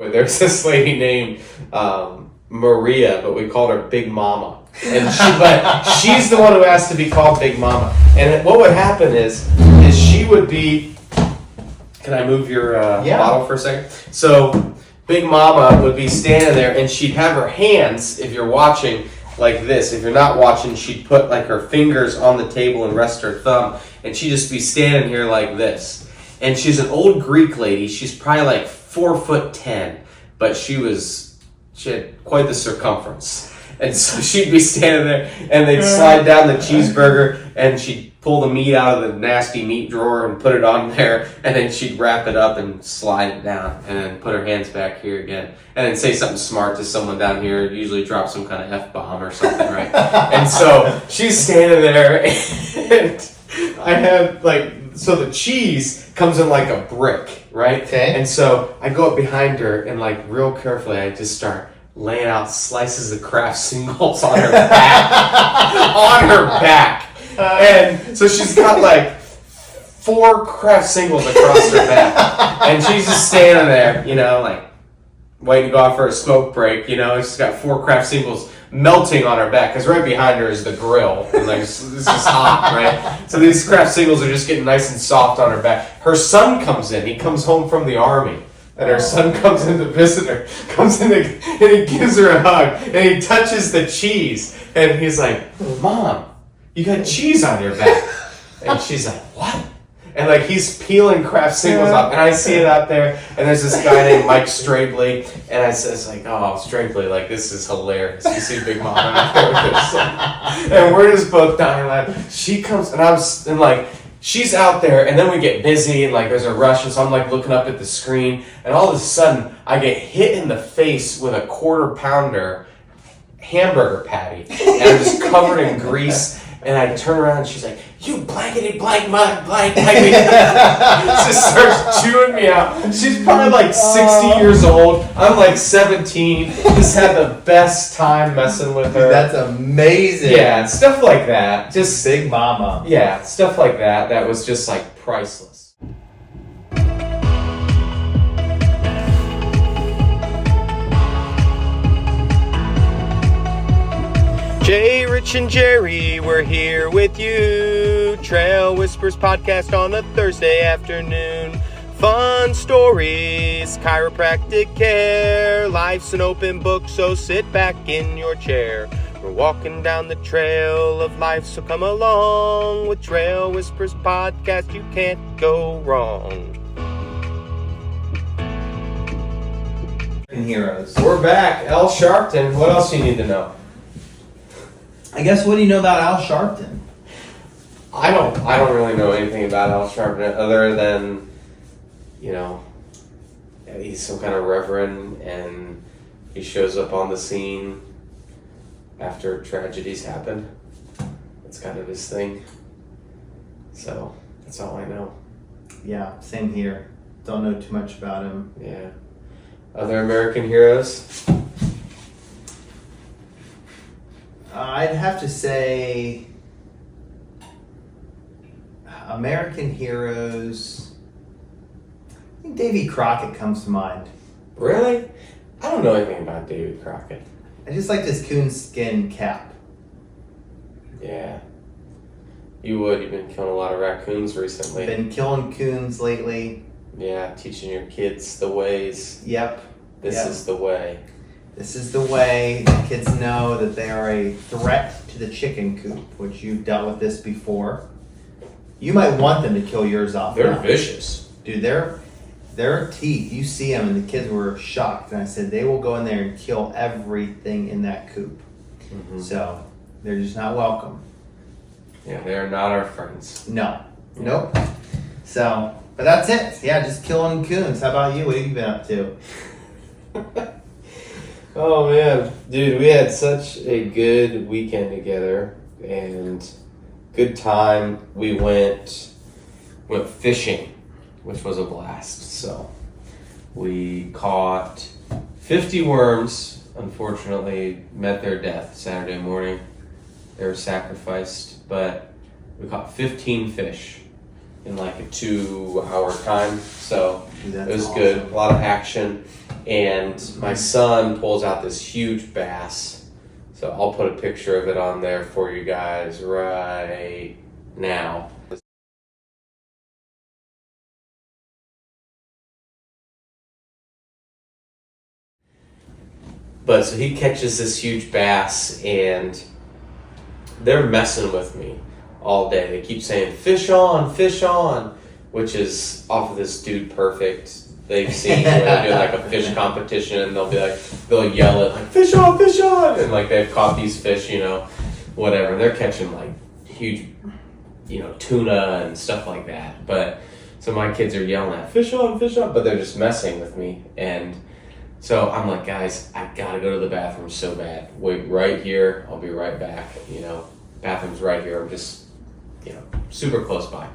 There's this lady named Maria, but we called her Big Mama. But she's the one who asked to be called Big Mama. And what would happen is she would be... Can I move your bottle for a second? So Big Mama would be standing there, and she'd have her hands, if you're watching, like this. If you're not watching, she'd put like her fingers on the table and rest her thumb, and she'd just be standing here like this. And she's an old Greek lady. She's probably like 4'10", but she had quite the circumference. And so she'd be standing there, and they'd slide down the cheeseburger, and she'd pull the meat out of the nasty meat drawer and put it on there, and then she'd wrap it up and slide it down, and then put her hands back here again, and then say something smart to someone down here, usually drop some kind of F-bomb or something, right? And so she's standing there, and I have, so the cheese comes in like a brick, right? Okay. And so I go up behind her, and real carefully, I just start laying out slices of Kraft singles on her back. And so she's got 4 Kraft singles across her back. And she's just standing there, waiting to go out for a smoke break. She's got 4 Kraft singles melting on her back, because right behind her is the grill. And this is hot, right? So these Kraft singles are just getting nice and soft on her back. Her son comes in. He comes home from the army. And her son comes in to visit her, and he gives her a hug, and he touches the cheese. And he's like, "Mom, you got cheese on your back." And she's like, "What?" And he's peeling Kraft singles up, and I see it out there, and there's this guy named Mike Strabley, and I says "Oh, Strabley, this is hilarious. You see Big Mama out there with her son." And we're just both dying laughing. She comes, and she's out there, and then we get busy, and there's a rush, and so I'm looking up at the screen, and all of a sudden I get hit in the face with a 1/4 pounder hamburger patty, and I'm just covered in grease, and I turn around, and she's like, "You blankety blank mud blank," just starts chewing me out. She's probably 60 years old. I'm 17. Just had the best time messing with her. That's amazing. Yeah, stuff like that. Just Big Mama. Yeah, stuff like that. That was just priceless. Jrich and Jerry, we're here with you. Trail Whispers podcast on a Thursday afternoon. Fun stories, chiropractic care. Life's an open book, so sit back in your chair. We're walking down the trail of life, so come along. With Trail Whispers podcast, you can't go wrong. Heroes. We're back. Al Sharpton. What else do you need to know? I guess, what do you know about Al Sharpton? I don't really know anything about Al Sharpton other than, he's some kind of reverend, and he shows up on the scene after tragedies happen. That's kind of his thing. So that's all I know. Yeah, same here. Don't know too much about him. Yeah. Other American heroes? I'd have to say American heroes. I think Davy Crockett comes to mind. Really? I don't know anything about David Crockett. I just liked his coonskin cap. Yeah. You would. You've been killing a lot of raccoons recently. Been killing coons lately. Yeah, teaching your kids the ways. Yep. This is the way. This is the way. The kids know that they are a threat to the chicken coop, which you've dealt with this before. You might want them to kill yours off. They're now. vicious. Dude, their teeth, you see them, and the kids were shocked. And I said, they will go in there and kill everything in that coop. Mm-hmm. So, they're just not welcome. Yeah, they're not our friends. No. Nope. So, but that's it. Yeah, just killing coons. How about you? What have you been up to? Oh man, dude, we had such a good weekend together and good time. We went fishing, which was a blast. So we caught 50 worms. Unfortunately, met their death Saturday morning. They were sacrificed, but we caught 15 fish in a 2-hour time. So Dude, it was awesome. good. A lot of action. and my son pulls out this huge bass. So I'll put a picture of it on there for you guys right now. But so he catches this huge bass, and they're messing with me all day. They keep saying, fish on, which is off of this Dude Perfect. They've seen where they're doing like a fish competition, and they'll yell it like, fish on, and like they've caught these fish, whatever. They're catching like huge, tuna and stuff like that. But so my kids are yelling at fish on, but they're just messing with me. And so I'm like, guys, I gotta go to the bathroom so bad. Wait right here, I'll be right back. Bathroom's right here. I'm just, super close by.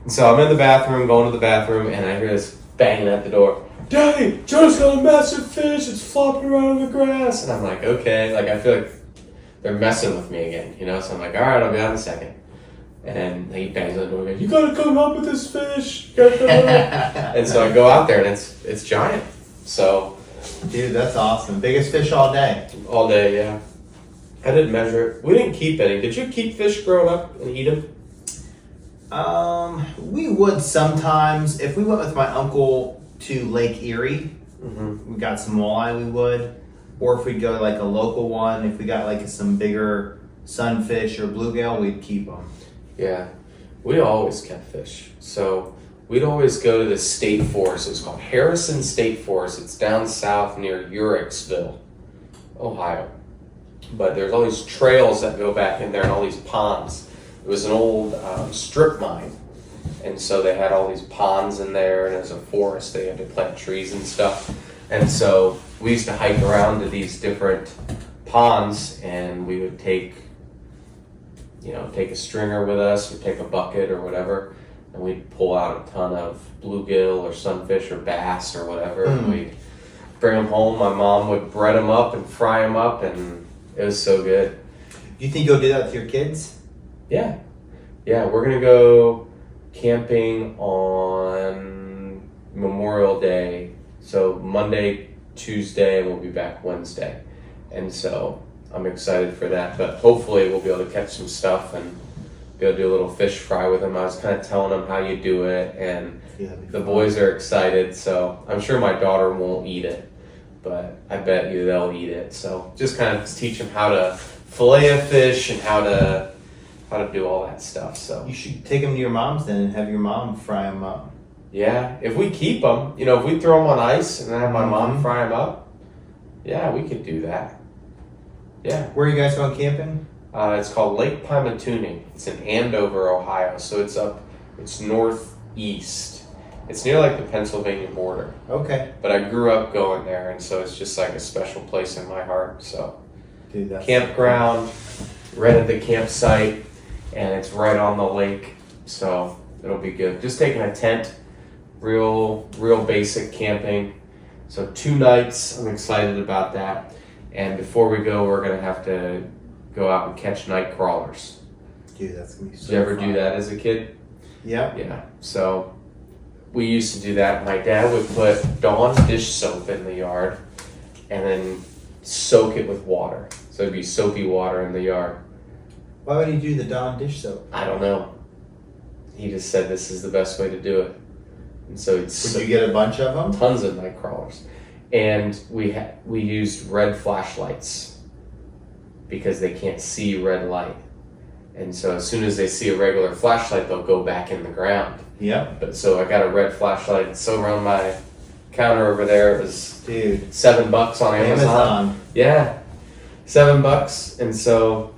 And so I'm in the bathroom, going to the bathroom, and I hear this banging at the door. Daddy, Joe's got a massive fish. It's flopping around in the grass. And I'm like, okay. Like, I feel like they're messing with me again, So I'm like, all right, I'll be out in a second. And he bangs on the door again. You gotta come up with this fish. You gotta come up. And so I go out there, and it's giant. So, dude, that's awesome. Biggest fish all day. All day, yeah. I didn't measure it. We didn't keep any. Did you keep fish growing up and eat them? We would sometimes. If we went with my uncle to Lake Erie, we got some walleye, we would. Or if we'd go to like a local one, if we got like some bigger sunfish or bluegill, we'd keep them. Yeah, we always kept fish. So we'd always go to the state forest. It was called Harrison State Forest. It's down south near Uricksville, Ohio. But there's all these trails that go back in there and all these ponds. It was an old strip mine. And so they had all these ponds in there, and it was a forest. They had to plant trees and stuff. And so we used to hike around to these different ponds, and we would take a stringer with us, or take a bucket or whatever, and we'd pull out a ton of bluegill or sunfish or bass or whatever, and we'd bring them home. My mom would bread them up and fry them up, and it was so good. Do you think you'll do that with your kids? Yeah, we're gonna go camping on Memorial Day. So Monday, Tuesday, and we'll be back Wednesday. And so I'm excited for that. But hopefully we'll be able to catch some stuff and be able to do a little fish fry with them. I was kind of telling them how you do it, and the boys are excited. So I'm sure my daughter won't eat it, but I bet you they'll eat it. So just kind of teach them how to fillet a fish and how to do all that stuff. So you should take them to your mom's then and have your mom fry them up. Yeah, if we keep them, if we throw them on ice and then have my mom fry them up, yeah, we could do that. Yeah. Where are you guys going camping? It's called Lake Pymatuning. It's in Andover, Ohio. So it's northeast. It's near like the Pennsylvania border. Okay. But I grew up going there, and so it's just like a special place in my heart. So, dude, that's campground, rented the campsite, and it's right on the lake. So it'll be good. Just taking a tent, real basic camping. So 2 nights. I'm excited about that. And before we go, we're gonna have to go out and catch night crawlers. Dude, that's gonna be so Did you ever fun. do that as a kid? Yeah. Yeah. So we used to do that. My dad would put Dawn dish soap in the yard and then soak it with water. So it'd be soapy water in the yard. Why would you do the Dawn dish soap? I don't know. He just said this is the best way to do it. And so Would you get a bunch of them? Tons of night crawlers. And we used red flashlights because they can't see red light. And so as soon as they see a regular flashlight, they'll go back in the ground. Yep. But so I got a red flashlight. It's over on my counter over there. It was Dude, $7 on Amazon. Yeah, $7. And so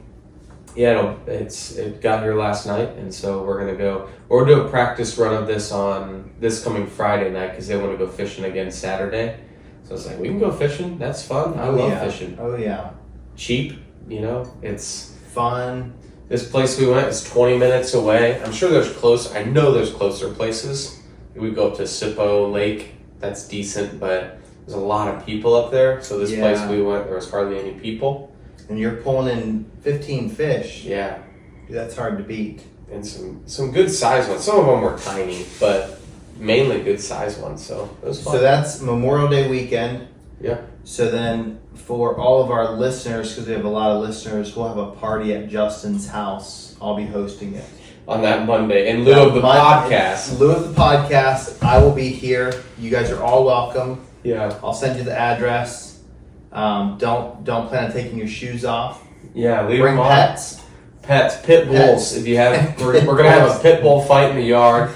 yeah, it got here last night, and so we're gonna go. We'll do a practice run of this on this coming Friday night because they want to go fishing again Saturday. So I was like, we can go fishing. That's fun. I love fishing. Oh yeah. Cheap, it's fun. This place we went is 20 minutes away. I'm sure I know there's closer places. We go up to Sippo Lake. That's decent, but there's a lot of people up there. So this place we went, there was hardly any people. And you're pulling in 15 fish. Yeah. Dude, that's hard to beat. And some good size ones. Some of them were tiny, but mainly good sized ones, so it was fun. So that's Memorial Day weekend. Yeah. So then for all of our listeners, because we have a lot of listeners, we'll have a party at Justin's house. I'll be hosting it. On that Monday, in lieu of the podcast. In lieu of the podcast, I will be here. You guys are all welcome. Yeah. I'll send you the address. Don't plan on taking your shoes off. Yeah, leave Bring them on. pets. Pit bulls. If you have, we're gonna have a pit bull fight in the yard.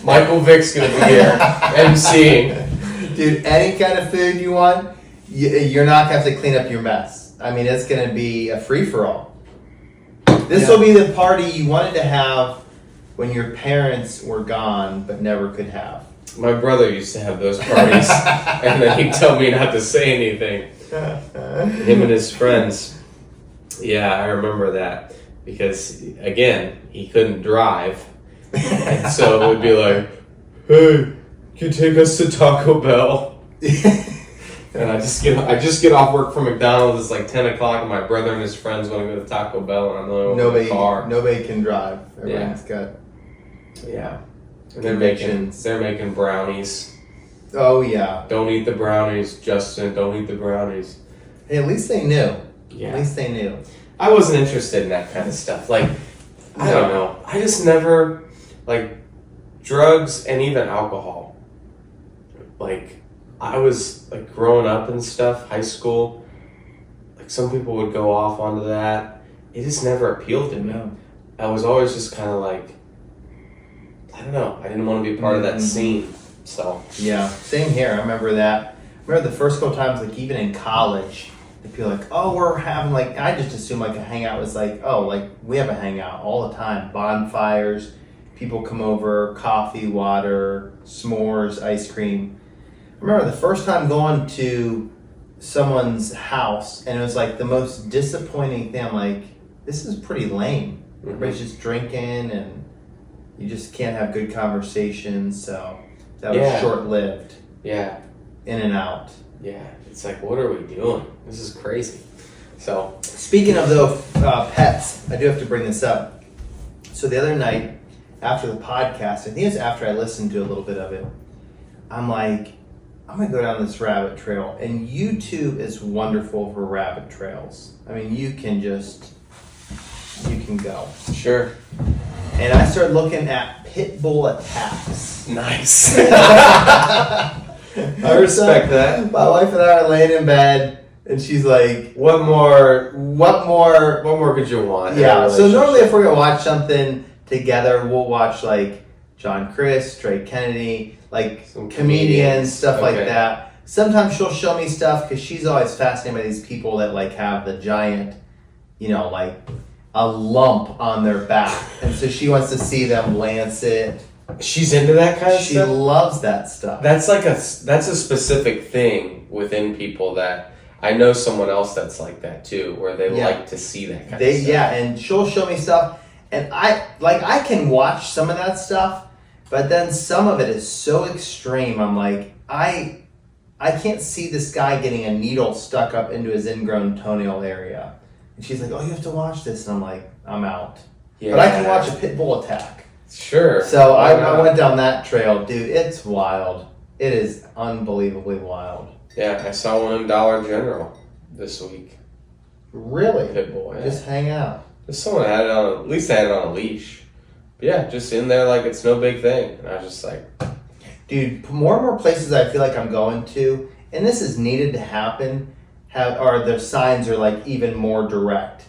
Michael Vick's gonna be here, emceeing. Dude, any kind of food you want, you're not gonna have to clean up your mess. I mean, it's gonna be a free for all. This will be the party you wanted to have when your parents were gone, but never could have. My brother used to have those parties, and then he'd tell me not to say anything. Him and his friends. Yeah, I remember that because again, he couldn't drive, and so it would be like, "Hey, can you take us to Taco Bell?" And I just get off work from McDonald's. It's like 10 o'clock, and my brother and his friends want to go to Taco Bell, and I'm the only one in the car. Nobody can drive. Everyone's got And they're making brownies. Oh yeah. Don't eat the brownies, Justin. Don't eat the brownies. Hey, at least they knew. Yeah. At least they knew. I wasn't interested in that kind of stuff. Like, I don't know. I just never, like, drugs and even alcohol. Like, I was, like, growing up and stuff, high school, like, some people would go off onto that. It just never appealed to me. No. I was always just kind of like, I don't know. I didn't want to be part of that scene. So. Yeah, same here. I remember that. I remember the first couple times, like, even in college, they'd be like, oh, we're having, like, I just assumed, like, a hangout was like, oh, like, we have a hangout all the time. Bonfires, people come over, coffee, water, s'mores, ice cream. I remember the first time going to someone's house, and it was, like, the most disappointing thing. I'm like, this is pretty lame. Everybody's just drinking, and you just can't have good conversations, so that was short-lived. Yeah. In and out. Yeah. It's like, what are we doing? This is crazy. So. Speaking of those pets, I do have to bring this up. So the other night, after the podcast, I think it's after I listened to a little bit of it, I'm like, I'm going to go down this rabbit trail. And YouTube is wonderful for rabbit trails. I mean, you can go. Sure. And I started looking at pit bull attacks. Nice. I respect that. My wife and I are laying in bed, and she's like, What more could you want? Yeah, so normally if we're going to watch something together, we'll watch like John Chris, Trey Kennedy, like some comedians, stuff like that. Sometimes she'll show me stuff because she's always fascinated by these people that like have the giant, like a lump on their back. And so she wants to see them lance it. She's into that kind of stuff? She loves that stuff. That's a specific thing within people that I know someone else that's like that too, where they like to see that kind of stuff. Yeah, and she'll show me stuff, and I can watch some of that stuff, but then some of it is so extreme. I'm like, I can't see this guy getting a needle stuck up into his ingrown toenail area. And she's like, oh, you have to watch this, and I'm like, I'm out. Yeah. But I can watch a pit bull attack. Sure. So I went down that trail. Dude, it's wild. It is unbelievably wild. Yeah, I saw one in Dollar General this week. Really? Pit bull, yeah. Just hang out. Just someone had it on, at least they had it on a leash. But yeah, just in there like it's no big thing. And I was just like... Dude, more and more places I feel like I'm going to, and this is needed to happen, the signs are like even more direct.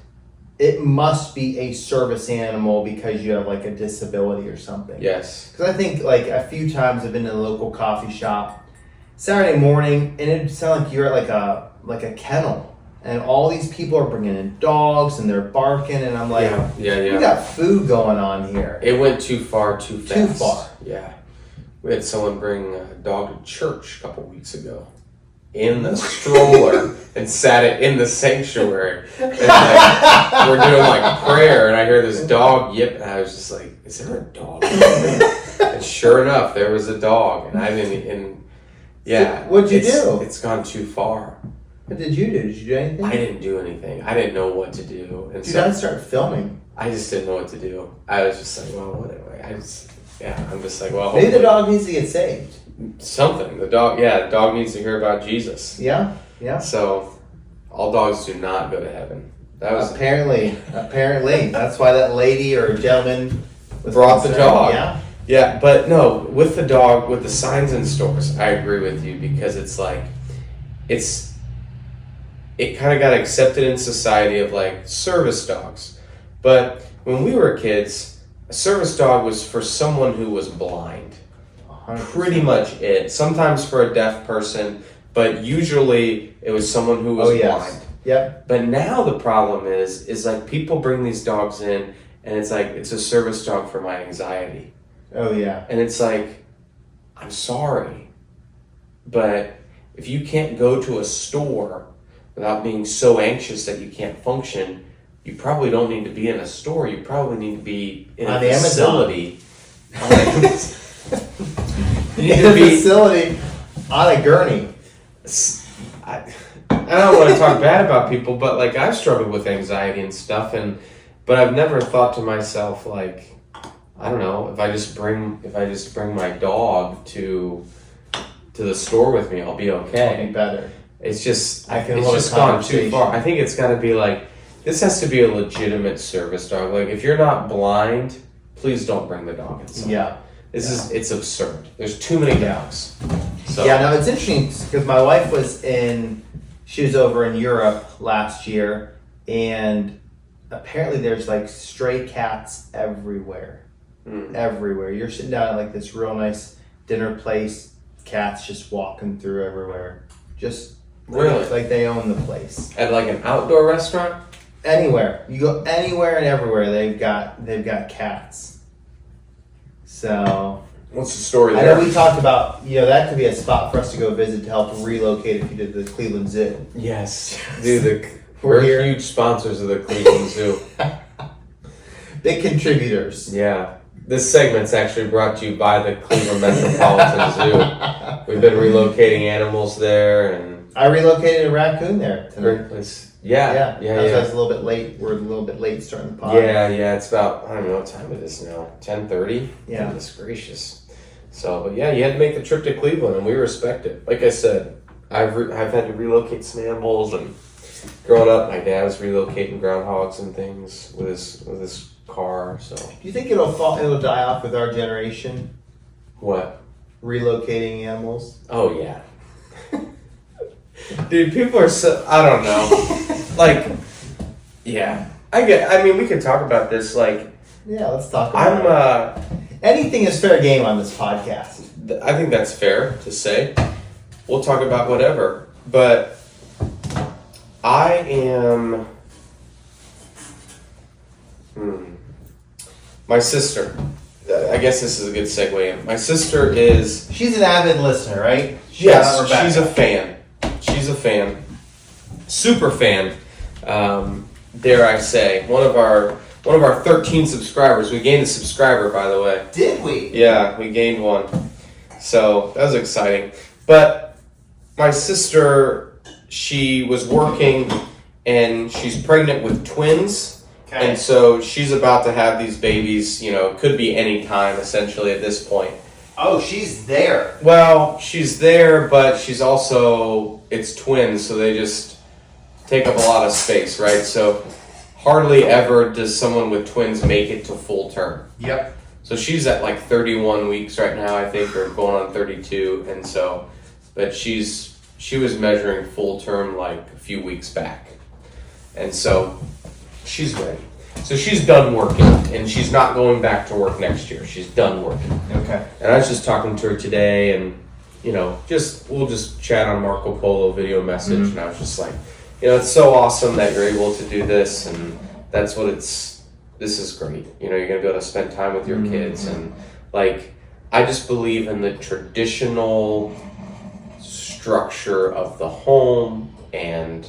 It must be a service animal because you have like a disability or something. Yes. Because I think like a few times I've been in a local coffee shop Saturday morning, and it sounds like you're at like a kennel, and all these people are bringing in dogs and they're barking, and I'm like, yeah. We got food going on here. It went too far, too fast. Too far. Yeah. We had someone bring a dog to church a couple weeks ago in the stroller and sat it in the sanctuary. And like, we're doing like prayer, and I hear this dog yip, and I was just like, is there a dog in there? And sure enough, there was a dog, and I didn't, What'd you do? It's gone too far. What did you do? Did you do anything? I didn't do anything. I didn't know what to do. And Dude, I'd start filming. I just didn't know what to do. I was just like, well, whatever. yeah, I'm just like, well, maybe the hopefully dog needs to get saved. something. The dog needs to hear about Jesus. Yeah. So, all dogs do not go to heaven. That was apparently. That's why that lady or gentleman was brought the concerned. dog. Yeah. Yeah, but no, with the dog, with the signs in stores, I agree with you because it's like, it kind of got accepted in society of like service dogs. But when we were kids, a service dog was for someone who was blind. 100%. Pretty much it. Sometimes for a deaf person, but usually it was someone who was blind. Yep. But now the problem is like people bring these dogs in and it's like, it's a service dog for my anxiety. Oh yeah. And it's like, I'm sorry, but if you can't go to a store without being so anxious that you can't function, you probably don't need to be in a store. You probably need to be in a facility. You need to be facility on a gurney. I don't want to talk bad about people, but like I've struggled with anxiety and stuff, but I've never thought to myself like, I don't know, if I just bring my dog to the store with me, I'll be okay. I'll be better. It's just it's just gone too far. I think it's got to be like, this has to be a legitimate service dog. Like if you're not blind, please don't bring the dog inside. Yeah. It's absurd. There's too many dogs. So yeah, now it's interesting because my wife she was over in Europe last year, and apparently there's like stray cats everywhere. Everywhere. You're sitting down at like this real nice dinner place, cats just walking through everywhere. Just really like they own the place. At like an outdoor restaurant? Anywhere. You go anywhere and everywhere, they've got cats. So What's the story I there? know we talked about, that could be a spot for us to go visit to help relocate if you did the Cleveland Zoo. Yes. Dude, We're we're here. huge sponsors of the Cleveland Zoo. Big contributors. Yeah. This segment's actually brought to you by the Cleveland Metropolitan Zoo. We've been relocating animals there, and I relocated a raccoon there tonight. great place. Yeah. I was a little bit late. We're a little bit late starting the pod. Yeah. It's about, I don't know what time it is now. 10:30. Yeah. Goodness gracious. So, but yeah, you had to make the trip to Cleveland, and we respect it. Like I said, I've had to relocate some animals, and growing up, my dad was relocating groundhogs and things with his car. So, Do you think it'll die off with our generation? what? Relocating animals? Oh yeah. Dude, people are so, I don't know. Like, yeah. I mean, we could talk about this, like, Yeah, let's talk about it. Anything is fair game on this podcast. I think that's fair to say. We'll talk about whatever. But I am, my sister, I guess this is a good segue in. My sister is, She's an avid listener, right? yes, she's a fan. She's a fan. Super fan. Dare I say. One of our 13 subscribers. We gained a subscriber, by the way. Did we? Yeah, we gained one. So that was exciting. But my sister, she was working and she's pregnant with twins. Okay. And so she's about to have these babies, could be any time essentially at this point. Oh, she's there. Well, she's there, but she's also, it's twins, so they just take up a lot of space, right? So hardly ever does someone with twins make it to full term. Yep. So she's at like 31 weeks right now, I think, or going on 32, and so, but she was measuring full term like a few weeks back. And so she's ready. So she's done working, and she's not going back to work next year. She's done working. Okay. And I was just talking to her today, and we'll just chat on Marco Polo video message, and I was just like, it's so awesome that you're able to do this, and that's what this is great. You're gonna be able to spend time with your kids, and like, I just believe in the traditional structure of the home, and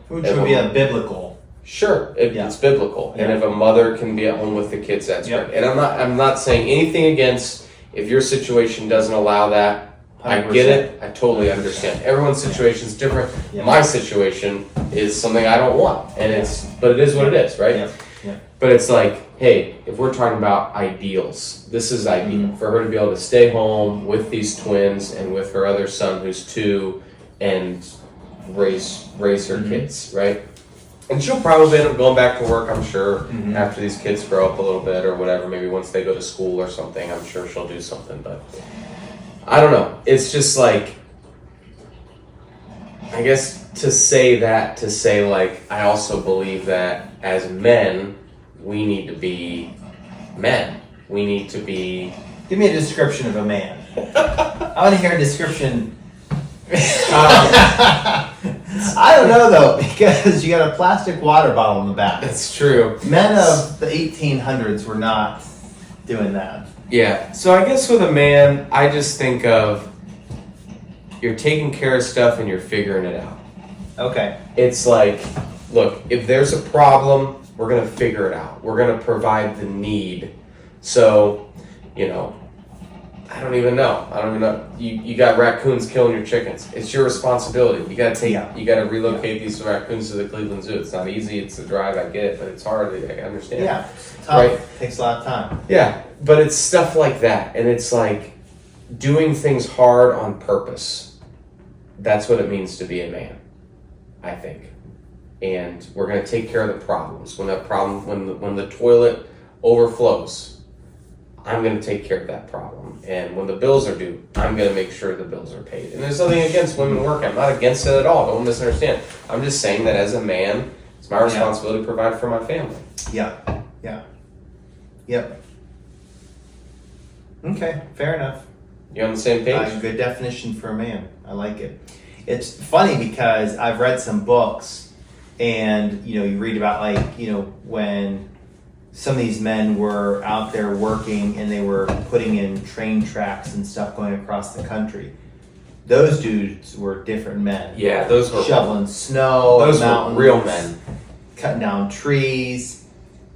Which would be a biblical. Sure, it's biblical, and if a mother can be at home with the kids, that's great. And I'm not saying anything against if your situation doesn't allow that. 100%. I get it. I totally understand. Everyone's situation is different. Yeah. My situation is something I don't want, and but it is what it is, right? Yeah. But it's like, hey, if we're talking about ideals, this is ideal for her to be able to stay home with these twins and with her other son who's 2 and raise her kids, right? And she'll probably end up going back to work, I'm sure, after these kids grow up a little bit or whatever. Maybe once they go to school or something, I'm sure she'll do something. But I don't know. It's just like, I guess to say like, I also believe that as men, we need to be men. We need to be... Give me a description of a man. I want to hear a description. I don't know though, because you got a plastic water bottle in the back. That's true. Men of the 1800s were not doing that. Yeah. So I guess with a man, I just think of you're taking care of stuff and you're figuring it out. Okay. It's like, look, if there's a problem, we're going to figure it out. We're going to provide the need. So, I don't even know. You got raccoons killing your chickens. It's your responsibility. You got to relocate these raccoons to the Cleveland Zoo. It's not easy. It's a drive. I get it, but it's hard. I understand. Yeah. Tough. Right? Takes a lot of time. Yeah. But it's stuff like that. And it's like doing things hard on purpose. That's what it means to be a man, I think. And we're going to take care of the problems. When the toilet overflows, I'm going to take care of that problem. And when the bills are due, I'm going to make sure the bills are paid. And there's nothing against women working. I'm not against it at all. Don't misunderstand. I'm just saying that as a man, it's my responsibility to provide for my family. Yeah. Yep. Okay, fair enough. You on the same page? Good definition for a man. I like it. It's funny because I've read some books, and you read about when some of these men were out there working and they were putting in train tracks and stuff going across the country. Those dudes were different men. Yeah, those were shoveling snow. Those mountains, were real men. Cutting down trees.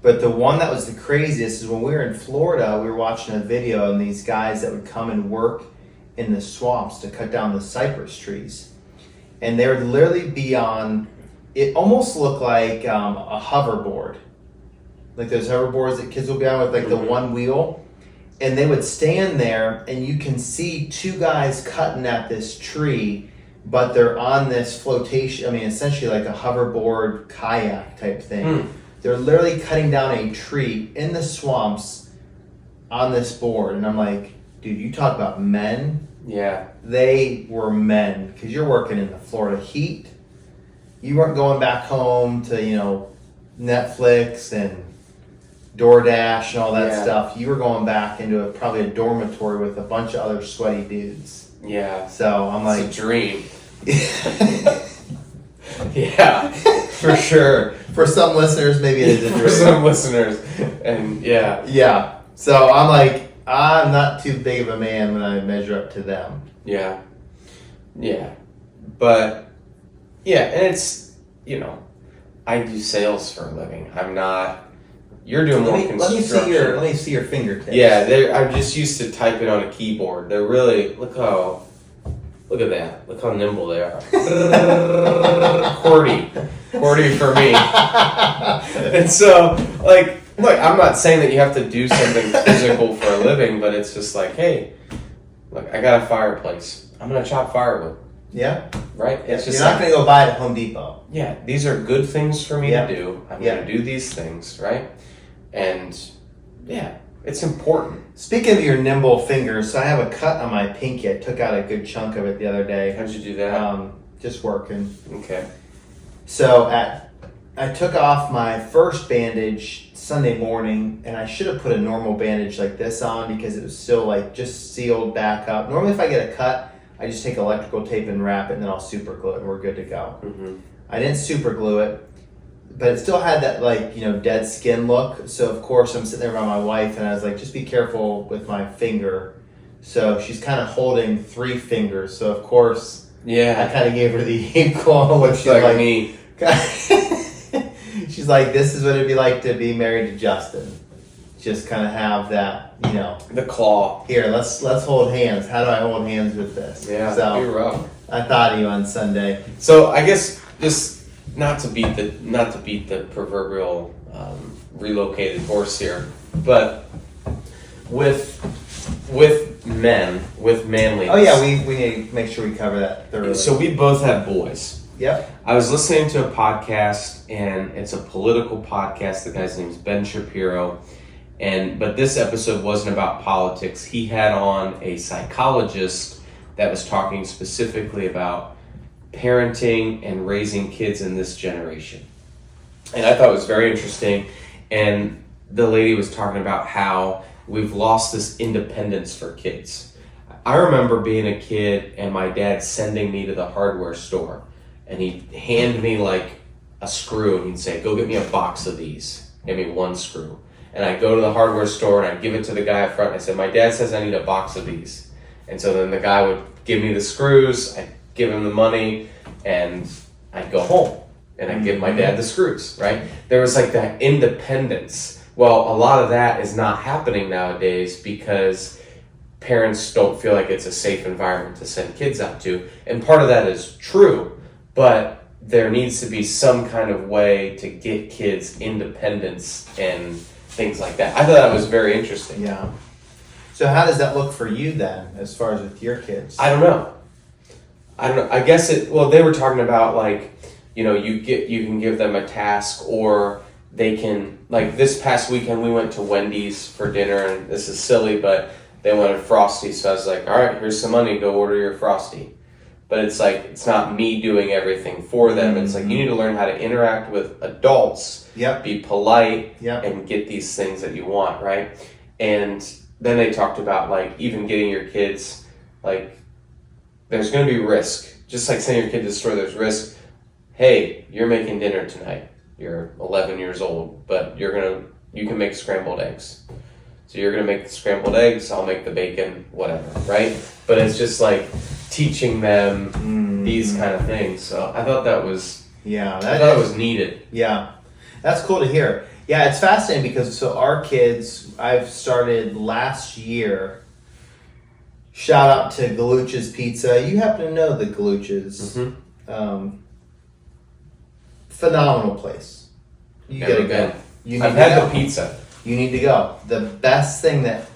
But the one that was the craziest is when we were in Florida, we were watching a video and these guys that would come and work in the swamps to cut down the cypress trees. And they would literally be on, it almost looked like a hoverboard. Like those hoverboards that kids will be on with the one wheel. And they would stand there and you can see 2 guys cutting at this tree, but they're on this flotation, essentially like a hoverboard kayak type thing. They're literally cutting down a tree in the swamps on this board. And I'm like, dude, you talk about men? Yeah. They were men. Because you're working in the Florida heat. You weren't going back home to, Netflix and DoorDash and all that stuff. You were going back into probably a dormitory with a bunch of other sweaty dudes. Yeah. So I'm like... It's a dream. Yeah, for sure. For some listeners, maybe it is a dream. For some listeners. And yeah. Yeah. So I'm like, I'm not too big of a man when I measure up to them. Yeah. Yeah. But, yeah, and it's, I do sales for a living. I'm not... You're doing more construction. Let me see your fingertips. Yeah, I'm just used to typing on a keyboard. They're really... Look at that. Look how nimble they are. QWERTY for me. And so, look, I'm not saying that you have to do something physical for a living, but it's just like, hey, look, I got a fireplace. I'm going to chop firewood. Yeah. Right? It's just You're not going to go buy it at Home Depot. Yeah, these are good things for me to do. I'm going to do these things, right? And, yeah, it's important. Speaking of your nimble fingers, so I have a cut on my pinky. I took out a good chunk of it the other day. How'd you do that? Just working. Okay. So I took off my first bandage Sunday morning, and I should have put a normal bandage like this on because it was still just sealed back up. Normally if I get a cut, I just take electrical tape and wrap it, and then I'll super glue it, and we're good to go. Mm-hmm. I didn't super glue it, but it still had that dead skin look. So of course I'm sitting there by my wife, and I was like, just be careful with my finger. So she's kind of holding 3 fingers. So of course, I kind of gave her the equal, which she's like me. She's like, this is what it'd be like to be married to Justin. Just kind of have that, the claw. Here, let's hold hands. How do I hold hands with this? Yeah, so you're rough. I thought of you on Sunday. So I guess just not to beat the proverbial relocated horse here, but with manliness. Oh yeah, we need to make sure we cover that thoroughly. So we both have boys. Yep. I was listening to a podcast, and it's a political podcast. The guy's name is Ben Shapiro, but this episode wasn't about politics. He had on a psychologist that was talking specifically about parenting and raising kids in this generation. And I thought it was very interesting. And the lady was talking about how we've lost this independence for kids. I remember being a kid and my dad sending me to the hardware store, and he'd hand me like a screw and he'd say, go get me a box of these. Give me one screw. And I'd go to the hardware store and I'd give it to the guy up front and I said, my dad says I need a box of these. And so then the guy would give me the screws, I'd give him the money, and I'd go home and I'd give my dad the screws, right? There was like that independence. Well, a lot of that is not happening nowadays because parents don't feel like it's a safe environment to send kids out to. And part of that is true, but there needs to be some kind of way to get kids independence and things like that. I thought that was very interesting. Yeah. So how does that look for you then, as far as with your kids? I don't know. I guess they were talking about like, you can give them a task, or they can, like this past weekend we went to Wendy's for dinner, and this is silly, but they wanted Frosty, so I was like, all right, here's some money, go order your Frosty. But it's like, it's not me doing everything for them. It's like, you need to learn how to interact with adults, be polite, and get these things that you want, right? And then they talked about like even getting your kids, like there's going to be risk. Just like sending your kid to the store, there's risk. Hey, you're making dinner tonight. You're 11 years old, but you can make scrambled eggs. So you're going to make the scrambled eggs, I'll make the bacon, whatever, right? But it's just like teaching them these kind of things. So I thought that was was needed. Yeah, that's cool to hear. Yeah, it's fascinating because our kids, I've started last year. Shout out to Galucci's Pizza. You happen to know the Galucci's. Phenomenal place. You gotta go. I've had the pizza. You need to go. The best thing that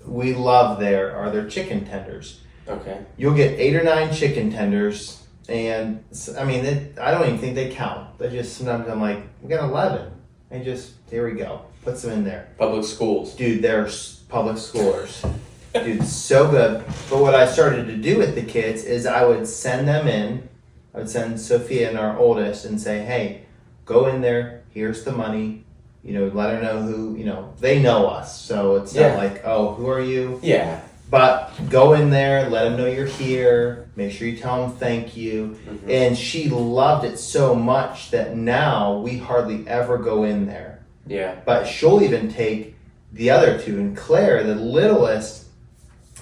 we love there are their chicken tenders. Okay. You'll get 8 or 9 chicken tenders, and I mean, I don't even think they count. They just, sometimes I'm like, we got 11. And just, here we go. Puts them in there. Public schools. Dude, they're public schoolers. Dude, so good. But what I started to do with the kids is I would send them in. I would send Sophia and our oldest and say, hey, go in there. Here's the money. Let her know who, they know us. So it's not like, oh, who are you? Yeah. But go in there, let them know you're here. Make sure you tell them thank you. And she loved it so much that now we hardly ever go in there. Yeah. But she'll even take the other two. And Claire, the littlest,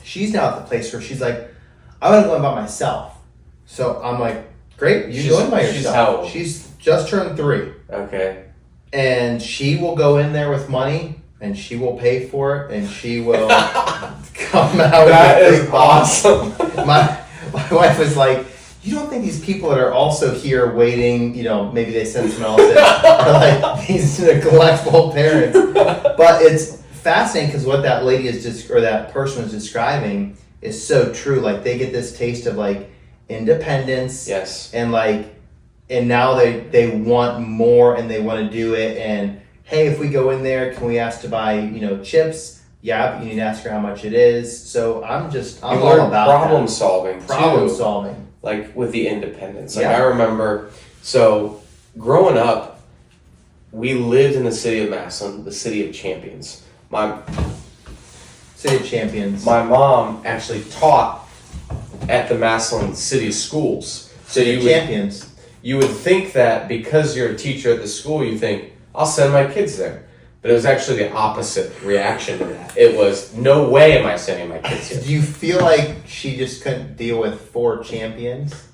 she's now at the place where she's like, I want to go in by myself. So I'm like, great, you go in by yourself. She's how old? She's just turned 3. Okay. And she will go in there with money, and she will pay for it, and she will come out. That is awesome. My wife was like, you don't think these people that are also here waiting, maybe they send someone else in, are like these neglectful parents. But it's fascinating because what that lady or that person was describing is so true. Like they get this taste of like independence. Yes. And now they want more and they want to do it. And hey, if we go in there, can we ask to buy, chips? Yeah, but you need to ask her how much it is. So I'm all about problem solving. Problem solving. Like with the independence. Like I remember, so growing up, we lived in the city of Massillon, the city of champions. City of champions. My mom actually taught at the Massillon City Schools. So champions. You would think that because you're a teacher at the school, you think, I'll send my kids there. But it was actually the opposite reaction to that. It was, no way am I sending my kids here. Do you feel like she just couldn't deal with 4 champions?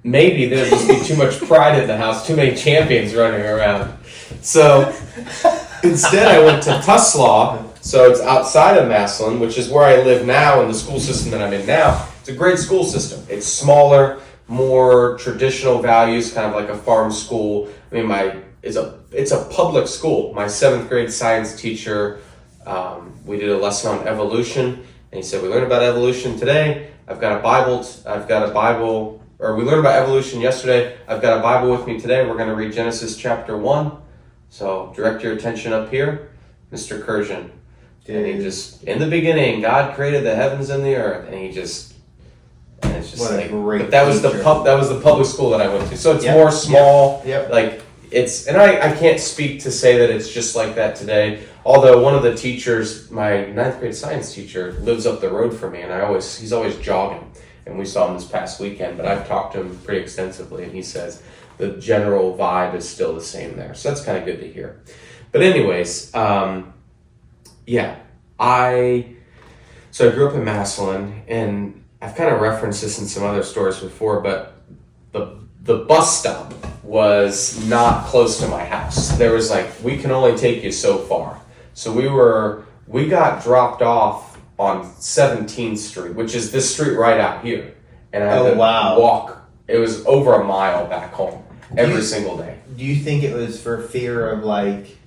Maybe there'd just be too much pride in the house, too many champions running around. So instead I went to Tuslaw, so it's outside of Massillon, which is where I live now, and the school system that I'm in now. It's a great school system. It's smaller, more traditional values, kind of like a farm school. I mean, my it's a public school. My 7th grade science teacher, we did a lesson on evolution, and he said, we learned about evolution today. We learned about evolution yesterday. I've got a Bible with me today. We're going to read Genesis chapter 1. So direct your attention up here, Mr. Kurjan. And he just, in the beginning, God created the heavens and the earth, and it's just what like, a great but that was teacher. that was the public school that I went to. So it's Yep, more small, yep. like it's, and I can't speak to say that it's just like that today. Although one of the teachers, my 9th grade science teacher, lives up the road from me, and he's always jogging, and we saw him this past weekend. But I've talked to him pretty extensively, and he says the general vibe is still the same there. So that's kind of good to hear. But anyways, yeah, I grew up in Massillon, and I've kind of referenced this in some other stories before, but the bus stop was not close to my house. There was like, we can only take you so far. So we got dropped off on 17th Street, which is this street right out here. And I had to walk. It was over a mile back home every single day. Do you think it was for fear of like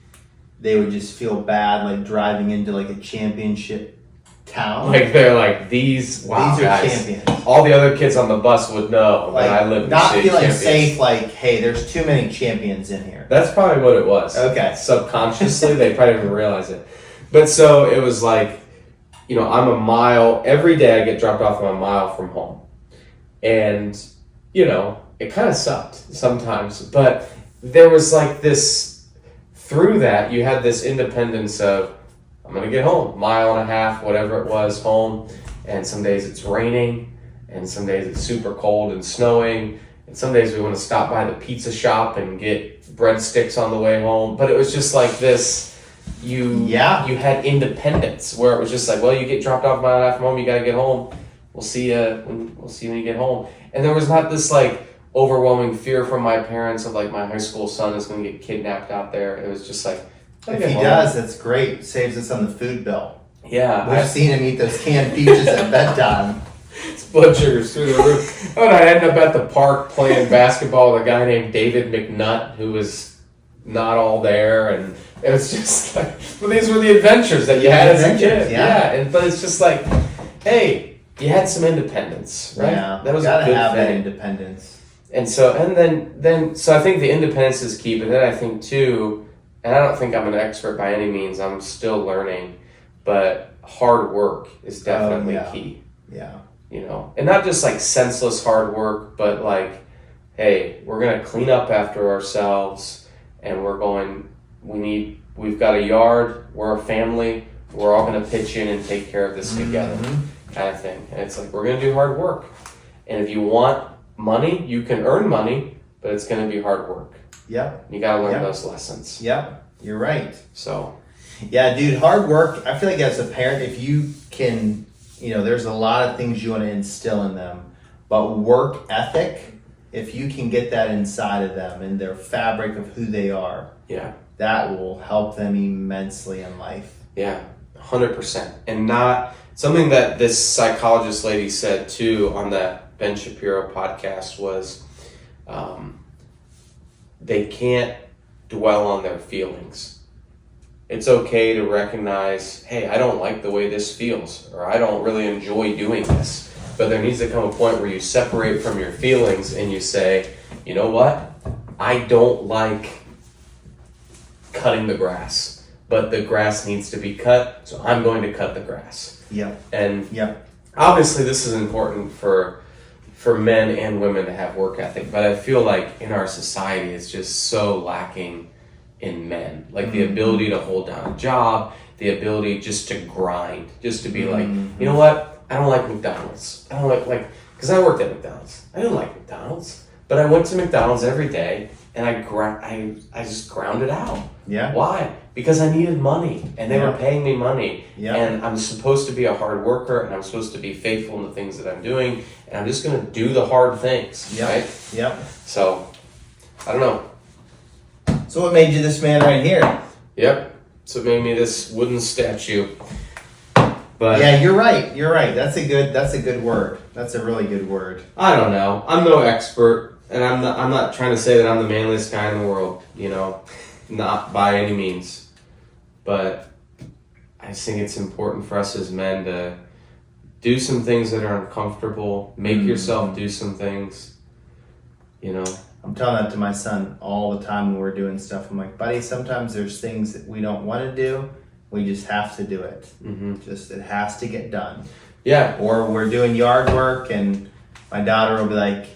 they would just feel bad like driving into like a championship town? Like they're like, these are guys, champions. All the other kids on the bus would know Like, that I live in the not city feeling champions. safe, like, hey, there's too many champions in here. That's probably what it was. Okay. Subconsciously, they probably didn't realize it. But so it was like, I'm a mile, every day I get dropped off, I'm a mile from home. And, it kind of sucked sometimes. But there was like this, through that, you had this independence of, I'm going to get home, 1.5 miles, whatever it was, home. And some days it's raining, and some days it's super cold and snowing. And some days we want to stop by the pizza shop and get breadsticks on the way home. But it was just like this, you had independence where it was just like, well, you get dropped off 1.5 miles from home, you got to get home. We'll see you when you get home. And there was not this like overwhelming fear from my parents of like my high school son is going to get kidnapped out there. It was just like, if he does, that's great. Saves us on the food bill. Yeah. We've seen him eat those canned peaches at bedtime. It's blood sugars through the roof. And I ended up at the park playing basketball with a guy named David McNutt who was not all there. And it was just like, well, these were the adventures that you had as a kid. Yeah. But it's just like, hey, you had some independence, right? Yeah. That was gotta a good have that thing. independence. And so, so I think the independence is key, but then I think too, and I don't think I'm an expert by any means, I'm still learning, but hard work is definitely key. Yeah. And not just like senseless hard work, but like, hey, we're going to clean up after ourselves, and we've got a yard, we're a family, we're all going to pitch in and take care of this together, kind of thing. And it's like, we're going to do hard work. And if you want money, you can earn money, but it's going to be hard work. Yep. You got to learn those lessons. Yep. You're right. So. Yeah, dude, hard work. I feel like as a parent, if you can, there's a lot of things you want to instill in them, but work ethic, if you can get that inside of them and their fabric of who they are, that will help them immensely in life. Yeah, 100%. And not something that this psychologist lady said too on that Ben Shapiro podcast was, they can't dwell on their feelings. It's okay to recognize, hey, I don't like the way this feels, or I don't really enjoy doing this. But there needs to come a point where you separate from your feelings and you say, you know what? I don't like cutting the grass, but the grass needs to be cut, so I'm going to cut the grass. Yeah. And obviously this is important for men and women to have work ethic, but I feel like in our society it's just so lacking in men. Like the ability to hold down a job, the ability just to grind, just to be like, you know what? I don't like McDonald's. I don't like because I worked at McDonald's. I didn't like McDonald's, but I went to McDonald's every day and I just ground it out. Yeah. Why? Because I needed money and they were paying me money. Yeah. And I'm supposed to be a hard worker and I'm supposed to be faithful in the things that I'm doing, and I'm just going to do the hard things, right? Yep. So, I don't know. So what made you this man right here? Yep. So it made me this wooden statue. But yeah, you're right. That's a good word. That's a really good word. I don't know. I'm no expert. and I'm not trying to say that I'm the manliest guy in the world, you know, not by any means, but I just think it's important for us as men to do some things that are uncomfortable, make yourself do some things, you know. I'm telling that to my son all the time when we're doing stuff. I'm like, buddy, sometimes there's things that we don't want to do. We just have to do it. Just, it has to get done. Yeah. Or we're doing yard work and my daughter will be like,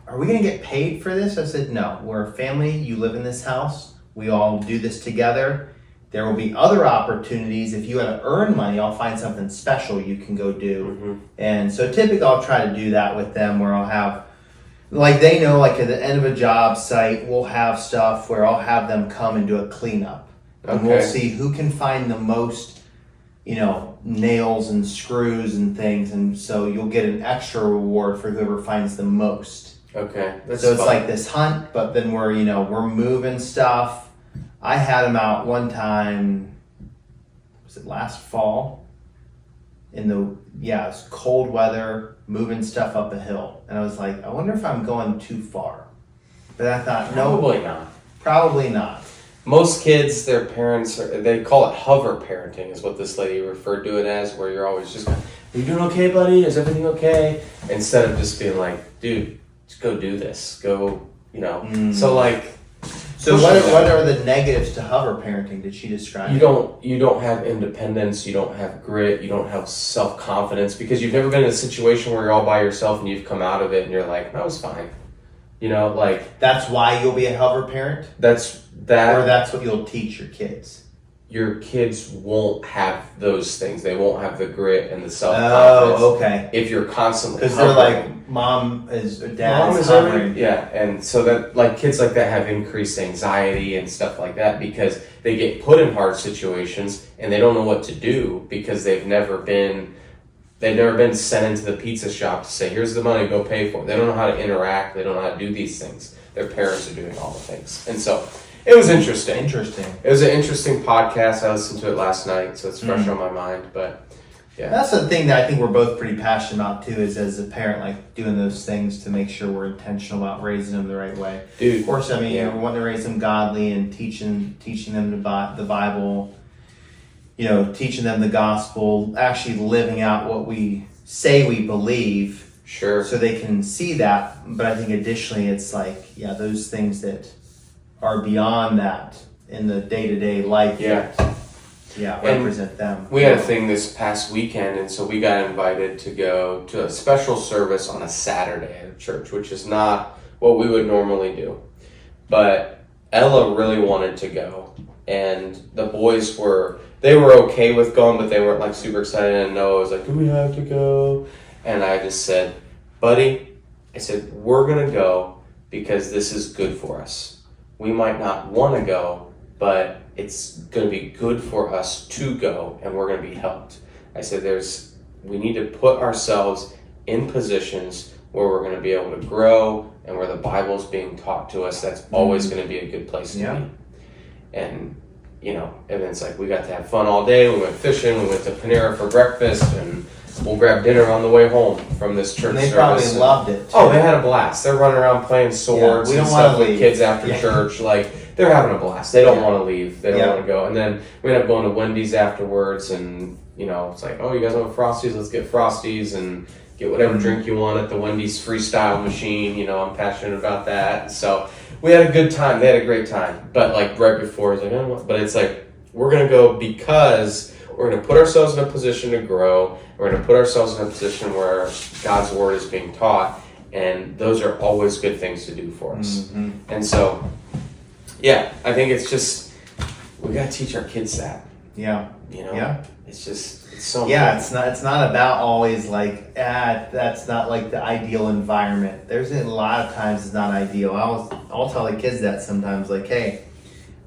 are we going to get paid for this? I said, no, we're a family. You live in this house. We all do this together. There will be other opportunities. If you want to earn money, I'll find something special you can go do. And so typically I'll try to do that with them where I'll have, like they know, like at the end of a job site, we'll have stuff where I'll have them come and do a cleanup. And we'll see who can find the most, you know, nails and screws and things. And so you'll get an extra reward for whoever finds the most. Okay. So it's like this hunt, but then we're moving stuff. I had them out one time, was it last fall? It was cold weather, moving stuff up a hill. And I was like, I wonder if I'm going too far. But I thought, probably not. Probably not. Most kids, their parents, they call it hover parenting is what this lady referred to it as, where you're always just going, are you doing okay, buddy? Is everything okay? Instead of just being like, dude, just go do this. Go, you know. So like... So what are the negatives to hover parenting? Did she describe? You don't have independence, you don't have grit, you don't have self-confidence, because you've never been in a situation where you're all by yourself and you've come out of it and you're like, that was fine. You know, like... That's why you'll be a hover parent? Or that's what you'll teach your kids? Your kids won't have those things. They won't have the grit and the self-confidence. Oh, okay. If you're constantly because they're like, mom is hovering. Yeah, and so that, like, kids like that have increased anxiety and stuff like that because they get put in hard situations and they don't know what to do because they've never been sent into the pizza shop to say, here's the money, go pay for it. They don't know how to interact. They don't know how to do these things. Their parents are doing all the things. And so it was interesting. It was an interesting podcast. I listened to it last night, so it's fresh on my mind. But yeah, that's the thing that I think we're both pretty passionate about too. Is as a parent, like doing those things to make sure we're intentional about raising them the right way. Dude, of course, I mean, we want to raise them godly and teaching them the Bible. You know, teaching them the gospel, actually living out what we say we believe. Sure. So they can see that. But I think additionally, it's like, those things that are beyond that in the day-to-day life. Represent them. We had a thing this past weekend, and so we got invited to go to a special service on a Saturday at a church, which is not what we would normally do. But Ella really wanted to go, and the boys were okay with going, but they weren't like super excited. And Noah was like, do we have to go? And I just said, buddy, we're going to go because this is good for us. We might not want to go, but it's going to be good for us to go, and we're going to be helped. I said, we need to put ourselves in positions where we're going to be able to grow and where the Bible's being taught to us. That's always going to be a good place to be. And, you know, and it's like we got to have fun all day. We went fishing. We went to Panera for breakfast, and we'll grab dinner on the way home from this church service. They probably loved it, too. Oh, they had a blast. They're running around playing swords and stuff with kids after church. Like, they're having a blast. They don't want to leave. They don't want to go. And then we ended up going to Wendy's afterwards, and, you know, it's like, oh, you guys want Frosties? Let's get Frosties and get whatever drink you want at the Wendy's freestyle machine. You know, I'm passionate about that. So we had a good time. They had a great time. But, like, right before, I was like, but it's like, we're going to go because we're going to put ourselves in a position to grow. We're going to put ourselves in a position where God's word is being taught. And those are always good things to do for us. And so, I think it's just, we got to teach our kids that. Yeah. You know? It's just, it's so important. It's not about always like, that's not like the ideal environment. There's a lot of times it's not ideal. I'll tell the kids that sometimes, like, hey,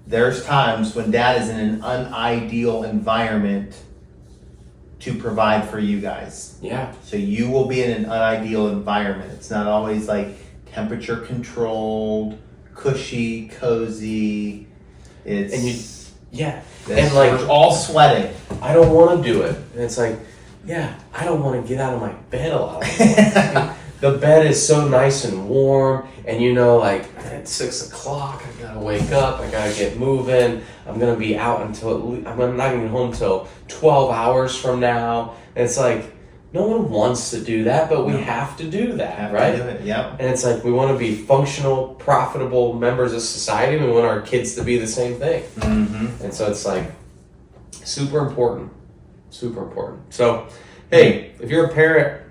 there's times when dad is in an unideal environment to provide for you guys. Yeah. So you will be in an unideal environment. It's not always like temperature controlled, cushy, cozy. And like we're all sweating. I don't want to do it. And it's like, I don't want to get out of my bed a lot. the bed is so nice and warm, and you know, like at 6 o'clock, I gotta wake up, I gotta get moving. I'm gonna be out I'm not gonna get home till 12 hours from now. And it's like, no one wants to do that, but we have to do that, right? To do it, yep. And it's like we want to be functional, profitable members of society. We want our kids to be the same thing. Mm-hmm. And so it's like super important. Super important. So, hey, if you're a parent,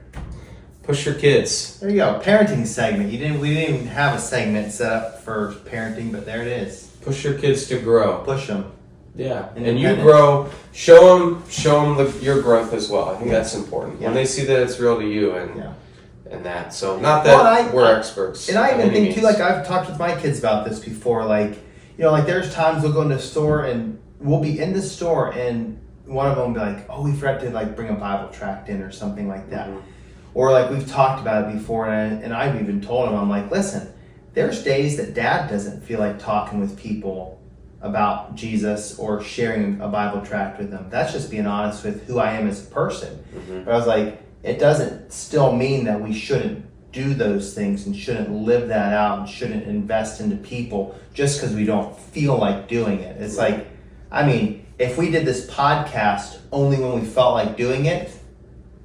push your kids. There you go. Parenting segment. We didn't even have a segment set up for parenting, but there it is. Push your kids to grow. Push them. Yeah, and you grow. Show them your growth as well. I think that's important when they see that it's real to you and that. So not that we're experts. And I even think too, like I've talked with my kids about this before. Like like there's times we'll go into a store and we'll be in the store and one of them will be like, "Oh, we forgot to like bring a Bible tract in or something like that," or like we've talked about it before, and I've even told them, I'm like, "Listen, there's days that Dad doesn't feel like talking with people about Jesus or sharing a Bible tract with them. That's just being honest with who I am as a person." But I was like, it doesn't still mean that we shouldn't do those things and shouldn't live that out and shouldn't invest into people just because we don't feel like doing it. It's like, I mean, if we did this podcast only when we felt like doing it,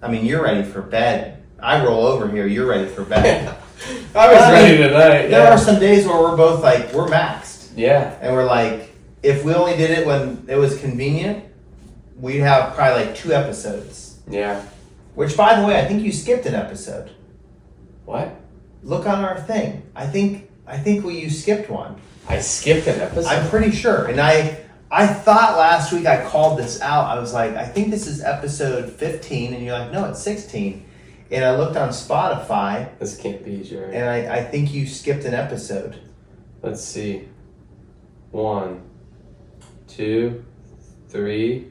I mean, you're ready for bed. I roll over here, you're ready for bed. I was ready tonight. There are some days where we're both like, we're maxed. Yeah. And we're like, if we only did it when it was convenient, we'd have probably like 2 episodes. Yeah. Which, by the way, I think you skipped an episode. What? Look on our thing. I think you skipped one. I skipped an episode? I'm pretty sure. And I thought last week I called this out. I was like, I think this is episode 15. And you're like, no, it's 16. And I looked on Spotify. This can't be, Jerry. And I think you skipped an episode. Let's see. 1, 2, 3,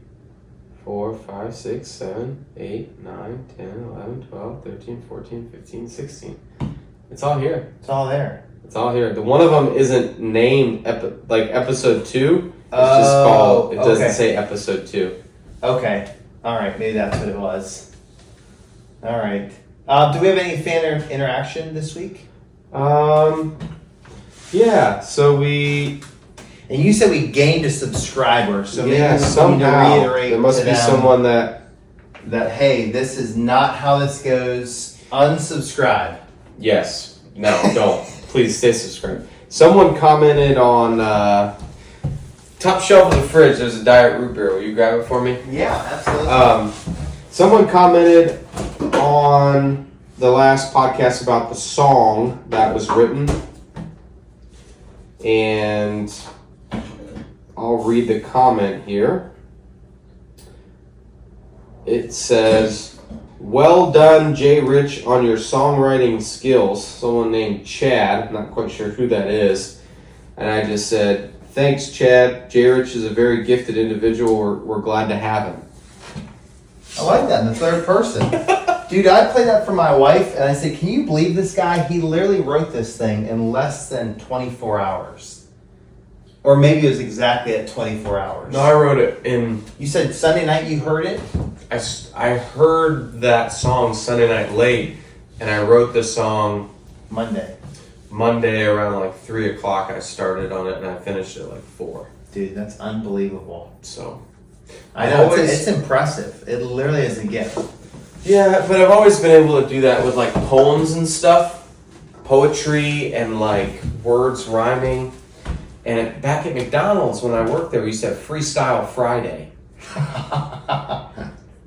4, 5, 6, 7, 8, 9, 10, 11, 12, 13, 14, 15, 16. It's all here. It's all there. It's all here. The one of them isn't named episode 2. It's just called. It doesn't say episode 2. Okay. All right. Maybe that's what it was. All right. Do we have any fan interaction this week? Yeah. So we. And you said we gained a subscriber, so maybe Yeah, we need somehow to reiterate there must to be them someone that. hey, this is not how this goes. Unsubscribe. Yes. No, don't. Please stay subscribed. Someone commented on top shelf of the fridge. There's a diet root beer. Will you grab it for me? Yeah, absolutely. Someone commented on the last podcast about the song that was written, and I'll read the comment here. It says, "Well done, Jrich, on your songwriting skills." Someone named Chad, not quite sure who that is. And I just said, "Thanks, Chad. Jrich is a very gifted individual. We're glad to have him." I like that in the third person. Dude, I played that for my wife, and I said, can you believe this guy? He literally wrote this thing in less than 24 hours. Or maybe it was exactly at 24 hours. No, I wrote it in... You said Sunday night you heard it? I heard that song Sunday night late, and I wrote the song... Monday around like 3 o'clock. I started on it, and I finished it like 4. Dude, that's unbelievable. So... I know, it's impressive. It literally is a gift. Yeah, but I've always been able to do that with like poems and stuff. Poetry and like words rhyming. And back at McDonald's when I worked there, we used to have Freestyle Friday.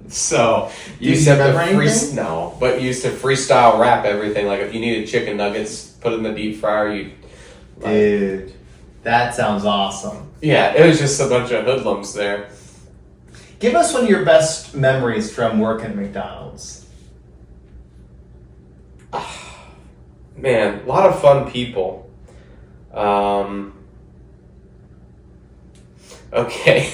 So you used to have to no, but you used to freestyle rap everything. Like if you needed chicken nuggets, put it in the deep fryer. Dude, that sounds awesome. Yeah, it was just a bunch of hoodlums there. Give us one of your best memories from working at McDonald's. Man, a lot of fun people. Okay.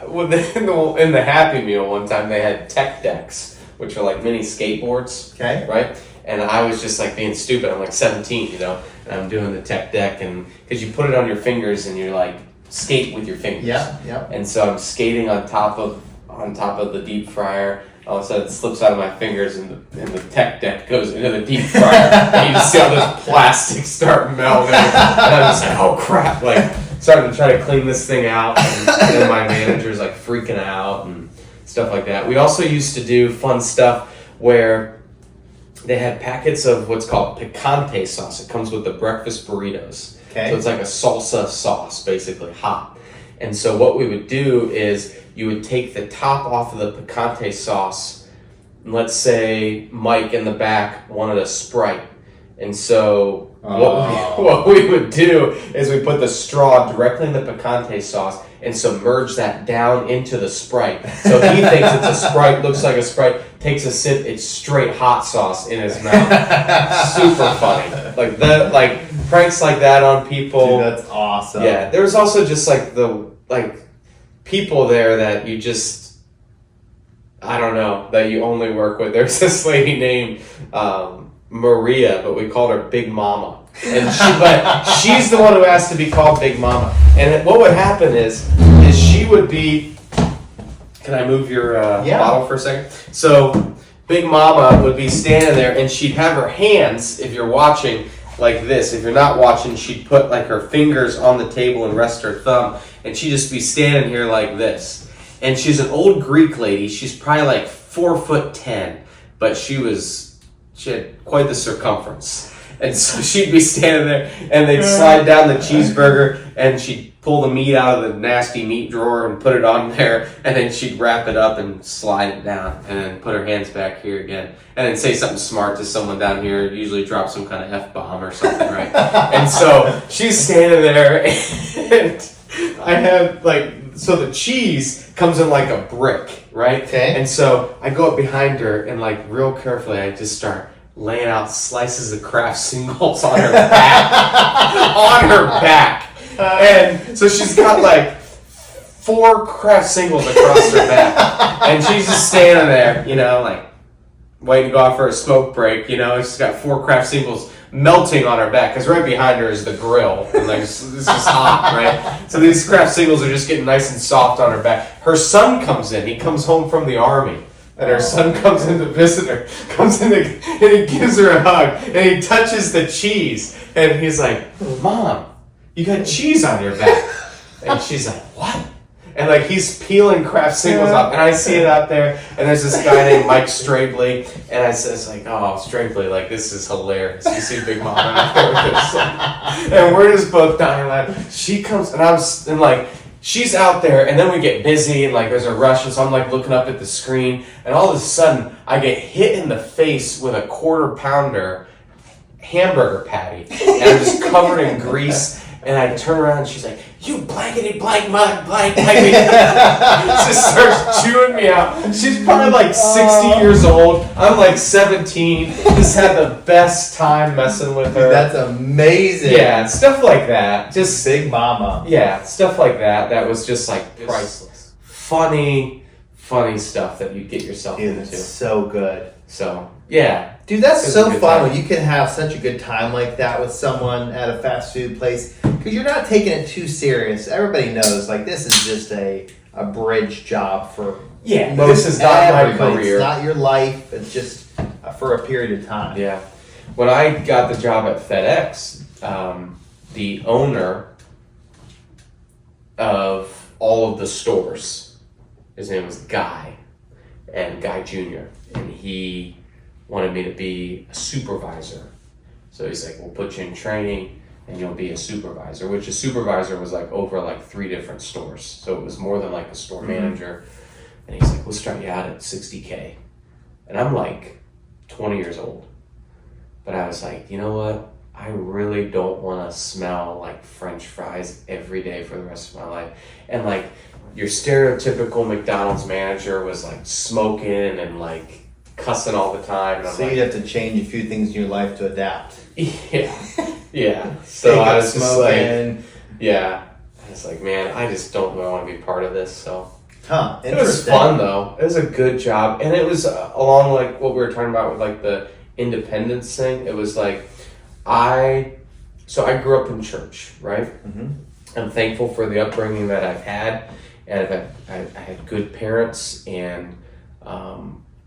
In the Happy Meal one time, they had tech decks, which are like mini skateboards. Okay. Right? And I was just like being stupid. I'm like 17, and I'm doing the tech deck, and because you put it on your fingers and you're like skate with your fingers. Yeah, yeah. And so I'm skating on top of the deep fryer. all of a sudden it slips out of my fingers and the tech deck goes into the deep fryer. And you just see all this plastic start melting. And I'm just like, oh crap, like starting to try to clean this thing out. And then my manager's like freaking out and stuff like that. We also used to do fun stuff where they had packets of what's called picante sauce. It comes with the breakfast burritos. Okay. So it's like a salsa sauce, basically hot. And so what we would do is you would take the top off of the picante sauce. And let's say Mike in the back wanted a Sprite. And so what we would do is we put the straw directly in the picante sauce and submerge that down into the Sprite. So he thinks it's a Sprite, looks like a Sprite, takes a sip, it's straight hot sauce in his mouth. Super funny. Like pranks like that on people. Dude, that's awesome. Yeah, there was also just people there that you just, I don't know, that you only work with. There's this lady named Maria, but we called her Big Mama. But she's the one who asked to be called Big Mama. And what would happen is she would be, can I move your bottle for a second? So Big Mama would be standing there and she'd have her hands, if you're watching, like this. If you're not watching, she'd put like her fingers on the table and rest her thumb, and she'd just be standing here like this. And she's an old Greek lady. She's probably like 4'10", but she had quite the circumference. And so she'd be standing there, and they'd slide down the cheeseburger, and she'd pull the meat out of the nasty meat drawer and put it on there, and then she'd wrap it up and slide it down, and then put her hands back here again, and then say something smart to someone down here, usually drop some kind of F-bomb or something, right? And so she's standing there, and I have, so the cheese comes in like a brick, right? Okay. And so I go up behind her, and real carefully, I just start laying out slices of Kraft singles on her back. And so she's got 4 Kraft singles across her back. And she's just standing there, waiting to go out for a smoke break. She's got 4 Kraft singles melting on her back, because right behind her is the grill. And this is hot, right? So these Kraft singles are just getting nice and soft on her back. Her son comes in. He comes home from the army. And her son comes in to visit her, and he gives her a hug, and he touches the cheese. And he's like, Mom, you got cheese on your back. And she's like, what? And he's peeling Kraft singles up, and I see it out there, and there's this guy named Mike Strabley, and I says oh, Strabley, this is hilarious. You see Big Mama out there with this. And we're just both dying laughing. She comes, and she's out there, and then we get busy, and there's a rush, and so I'm looking up at the screen, and all of a sudden I get hit in the face with a 1/4 pounder hamburger patty, and I'm just covered in grease, and I turn around, and she's like, you blankety blank mud blank blank. Just starts chewing me out. She's probably 60 years old. I'm 17. Just had the best time messing with her. That's amazing. Yeah, stuff like that. Just Big Mama. Yeah, stuff like that. That was just priceless. Funny stuff that you get yourself Dude, into. that's so good. So, yeah. Dude, that's It's so a good fun time. when you can have such a good time like that with someone at a fast food place, because you're not taking it too serious. Everybody knows, this is just a bridge job for this is not my everybody. career. It's not your life. It's just for a period of time. Yeah. When I got the job at FedEx, the owner of all of the stores, his name was Guy, and Guy Jr., and he wanted me to be a supervisor. So he's like, we'll put you in training and you'll be a supervisor, which a supervisor was over 3 different stores. So it was more than a store manager. And he's like, we'll start you out at $60K. And I'm 20 years old. But I was like, you know what? I really don't want to smell French fries every day for the rest of my life. And your stereotypical McDonald's manager was smoking and cussing all the time. And I'm So you'd have to change a few things in your life to adapt. Yeah. So I was just smoking. yeah. I was man, I just don't really want to be part of this. So Interesting. it was fun though. It was a good job, and it was along what we were talking about with the independence thing. It was I grew up in church, right? Mm-hmm. I'm thankful for the upbringing that I've had, and I had good parents, and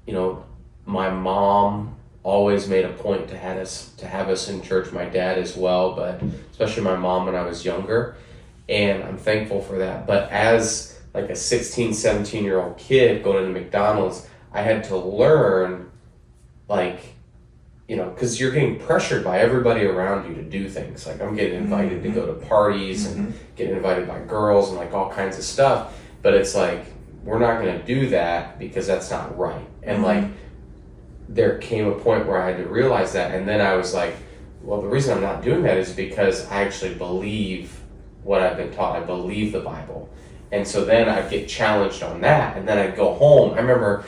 my mom always made a point to have us in church. My dad as well, but especially my mom when I was younger. And I'm thankful for that. But as like a 16, 17-year-old kid going into McDonald's, I had to learn, because you're getting pressured by everybody around you to do things. Like I'm getting invited to go to parties and getting invited by girls and like all kinds of stuff. But it's like, we're not going to do that because that's not right. And like, there came a point where I had to realize that. And then I was like, well, the reason I'm not doing that is because I actually believe what I've been taught. I believe the Bible. And so then I'd get challenged on that. And then I'd go home. I remember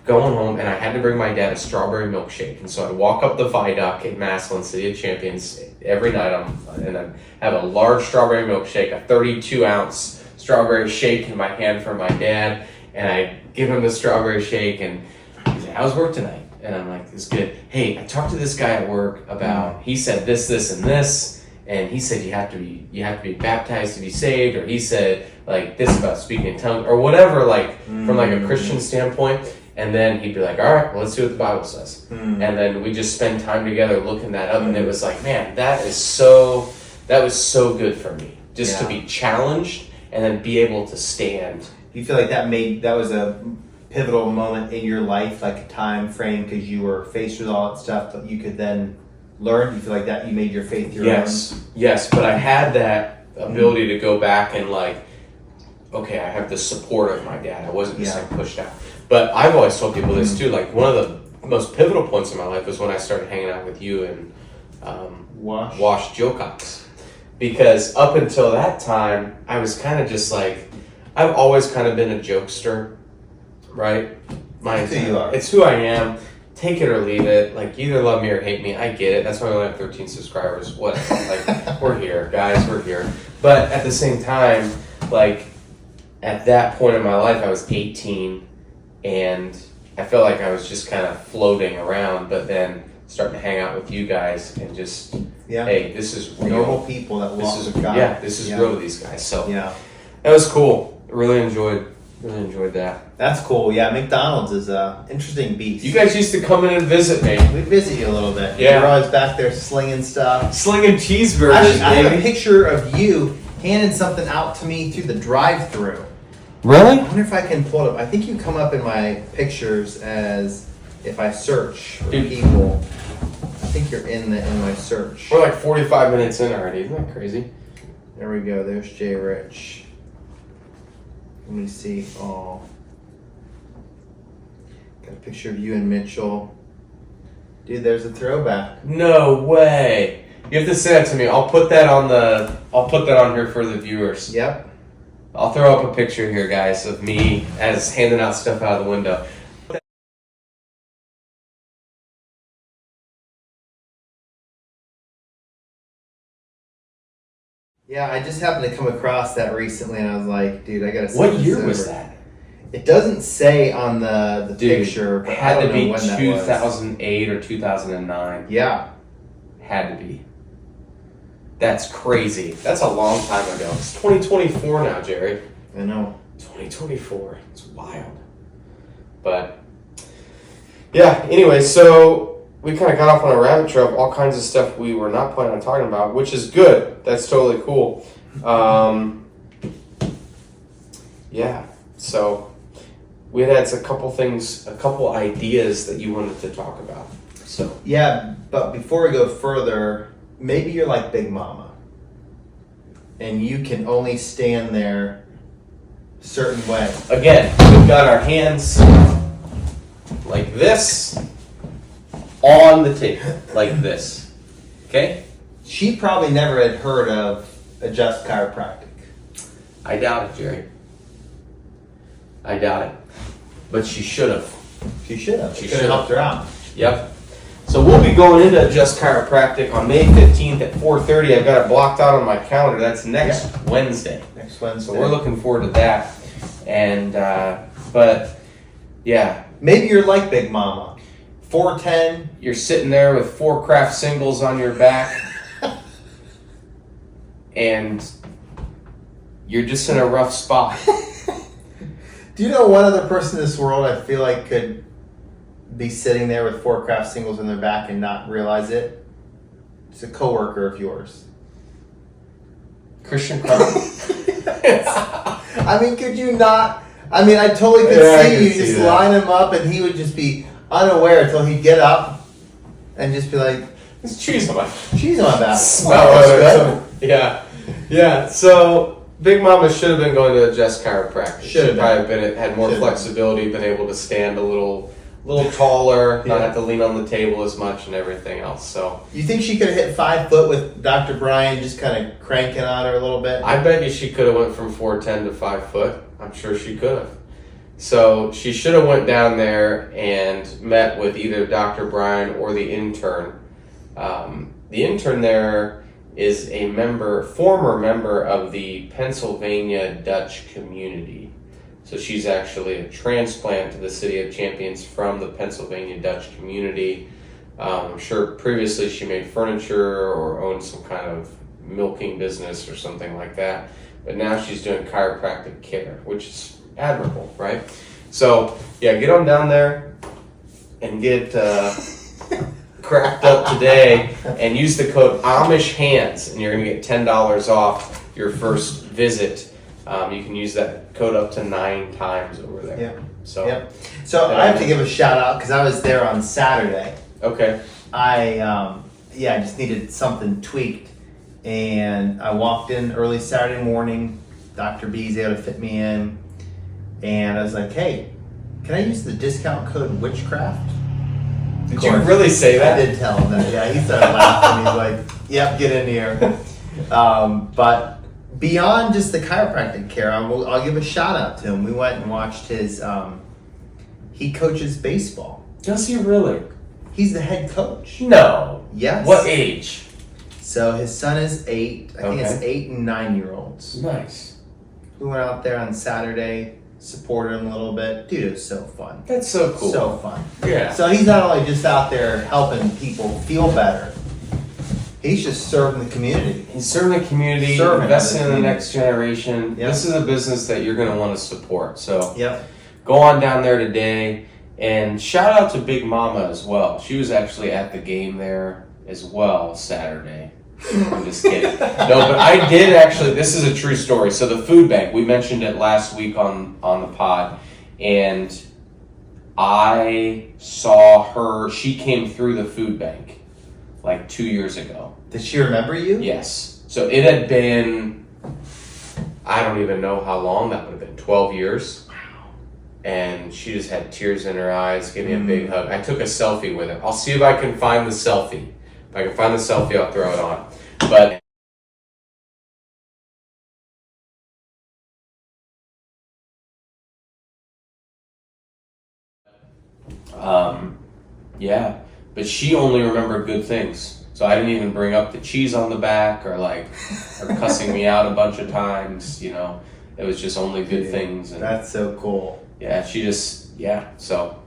going home and I had to bring my dad a strawberry milkshake. And so I'd walk up the viaduct in Massillon, City of Champions, every night and I'd have a large strawberry milkshake, a 32-ounce strawberry shake in my hand for my dad. And I'd give him the strawberry shake and he'd say, how's work tonight? And I'm like, it's good. Hey, I talked to this guy at work about, he said this, and this, and he said you have to be baptized to be saved, or he said like this about speaking in tongues, or whatever, like from like a Christian standpoint. And then he'd be like, all right, well, let's see what the Bible says. And then we just spend time together looking that up, and it was like, man, that was so good for me, just to be challenged and then be able to stand. Do you feel like that was a pivotal moment in your life, like a time frame, because you were faced with all that stuff that you could then learn? Do you feel like that you made your faith your own? Yes, but I had that ability to go back and like, okay, I have the support of my dad. I wasn't just like pushed out. But I've always told people this too, like one of the most pivotal points in my life was when I started hanging out with you and Wash Jillcox. Because up until that time, I was kind of just like, I've always kind of been a jokester. Right? It's who you are. It's who I am. Take it or leave it. Like, you either love me or hate me. I get it. That's why we only have 13 subscribers. What? Like, we're here, guys. We're here. But at the same time, like, at that point in my life, I was 18, and I felt like I was just kind of floating around, but then starting to hang out with you guys and just, hey, this is real. Normal people that walk with God. Yeah, this is real to these guys. So, that was cool. I really enjoyed that. That's cool. Yeah, McDonald's is a interesting beast. You guys used to come in and visit me. We visit you a little bit. Yeah. You're always back there slinging stuff. Slinging cheeseburgers, Actually, I have a picture of you handing something out to me through the drive-thru. Really? I wonder if I can pull it up. I think you come up in my pictures as if I search for people. I think you're in my search. We're like 45 minutes in already. Isn't that crazy? There we go. There's Jrich. Let me see. Oh. Got a picture of you and Mitchell. Dude, there's a throwback. No way. You have to send that to me. I'll put that on here for the viewers. Yep. I'll throw up a picture here, guys, of me as handing out stuff out of the window. Yeah, I just happened to come across that recently, and I was like, dude, I gotta see. What year was that? It doesn't say on the picture, but it had to be when 2008 or 2009. Yeah. Had to be. That's crazy. That's a long time ago. It's 2024 now, Jerry. I know. 2024. It's wild. But, yeah, anyway, so we kind of got off on a rabbit trail of all kinds of stuff we were not planning on talking about, which is good. That's totally cool. Yeah, so we had a couple ideas that you wanted to talk about. So yeah, but before we go further, maybe you're like Big Mama, and you can only stand there a certain way. Again, we've got our hands like this on the table, like this. Okay? She probably never had heard of Adjust Chiropractic. I doubt it, Jerry. I doubt it. But she should have. She should have. She could have helped her out. Yep. So we'll be going into Adjust Chiropractic on May 15th at 4:30. I've got it blocked out on my calendar. That's next Wednesday. Next Wednesday. So we're looking forward to that. And, but, yeah. Maybe you're like Big Mama. 4'10". You're sitting there with 4 craft singles on your back. And you're just in a rough spot. Do you know one other person in this world I feel like could be sitting there with 4 craft singles on their back and not realize it? It's a coworker of yours. Christian Crown. I mean, could you not? I mean, I totally could see you just line him up and he would just be unaware until he'd get up and just be like, There's cheese on my back. Smell it. Yeah. So Big Mama should have been going to Just Chiropractic. Should have probably been had more flexibility, been able to stand a little taller, not have to lean on the table as much, and everything else. So you think she could have hit 5 foot with Dr. Brian just kind of cranking on her a little bit? I bet you she could have went from 4'10" to 5 foot. I'm sure she could have. So she should have went down there and met with either Dr. Brian or the intern. The intern there is a former member of the Pennsylvania Dutch community. So she's actually a transplant to the City of Champions from the Pennsylvania Dutch community. I'm sure previously she made furniture or owned some kind of milking business or something like that. But now she's doing chiropractic care, which is admirable, right? So, yeah, get on down there and get cracked up today and use the code AmishHands, and you're going to get $10 off your first visit. You can use that code up to 9 times over there. Yep. So, So I have to give a shout out because I was there on Saturday. Okay. I just needed something tweaked. And I walked in early Saturday morning. Dr. B's able to fit me in. And I was like, hey, can I use the discount code witchcraft? Did you really say that? I did tell him that. Yeah, he started laughing. He's like, yep, get in here. But beyond just the chiropractic care, I'll give a shout out to him. We went and watched his, he coaches baseball. Does he really? He's the head coach. No. Yes. What age? So his son is 8. I think it's 8 and 9-year-olds. Nice. We went out there on Saturday, supported him a little bit. Dude, it was so fun. That's so cool. So fun. Yeah. So he's not only just out there helping people feel better, he's just serving the community. He's serving the community, investing in the next generation. Yep. This is a business that you're going to want to support. So go on down there today, and shout out to Big Mama as well. She was actually at the game there as well Saturday. I'm just kidding. No, but I did actually, this is a true story. So the food bank, we mentioned it last week on the pod, and I saw her, she came through the food bank like 2 years ago. Did she remember you? Yes. So it had been, I don't even know how long, that would have been 12 years. Wow. And she just had tears in her eyes, gave me a big hug. I took a selfie with her. I'll see if I can find the selfie. If I can find the selfie, I'll throw it on. But but she only remembered good things. So I didn't even bring up the cheese on the back or her cussing me out a bunch of times, It was just only good things. And that's so cool. Yeah, so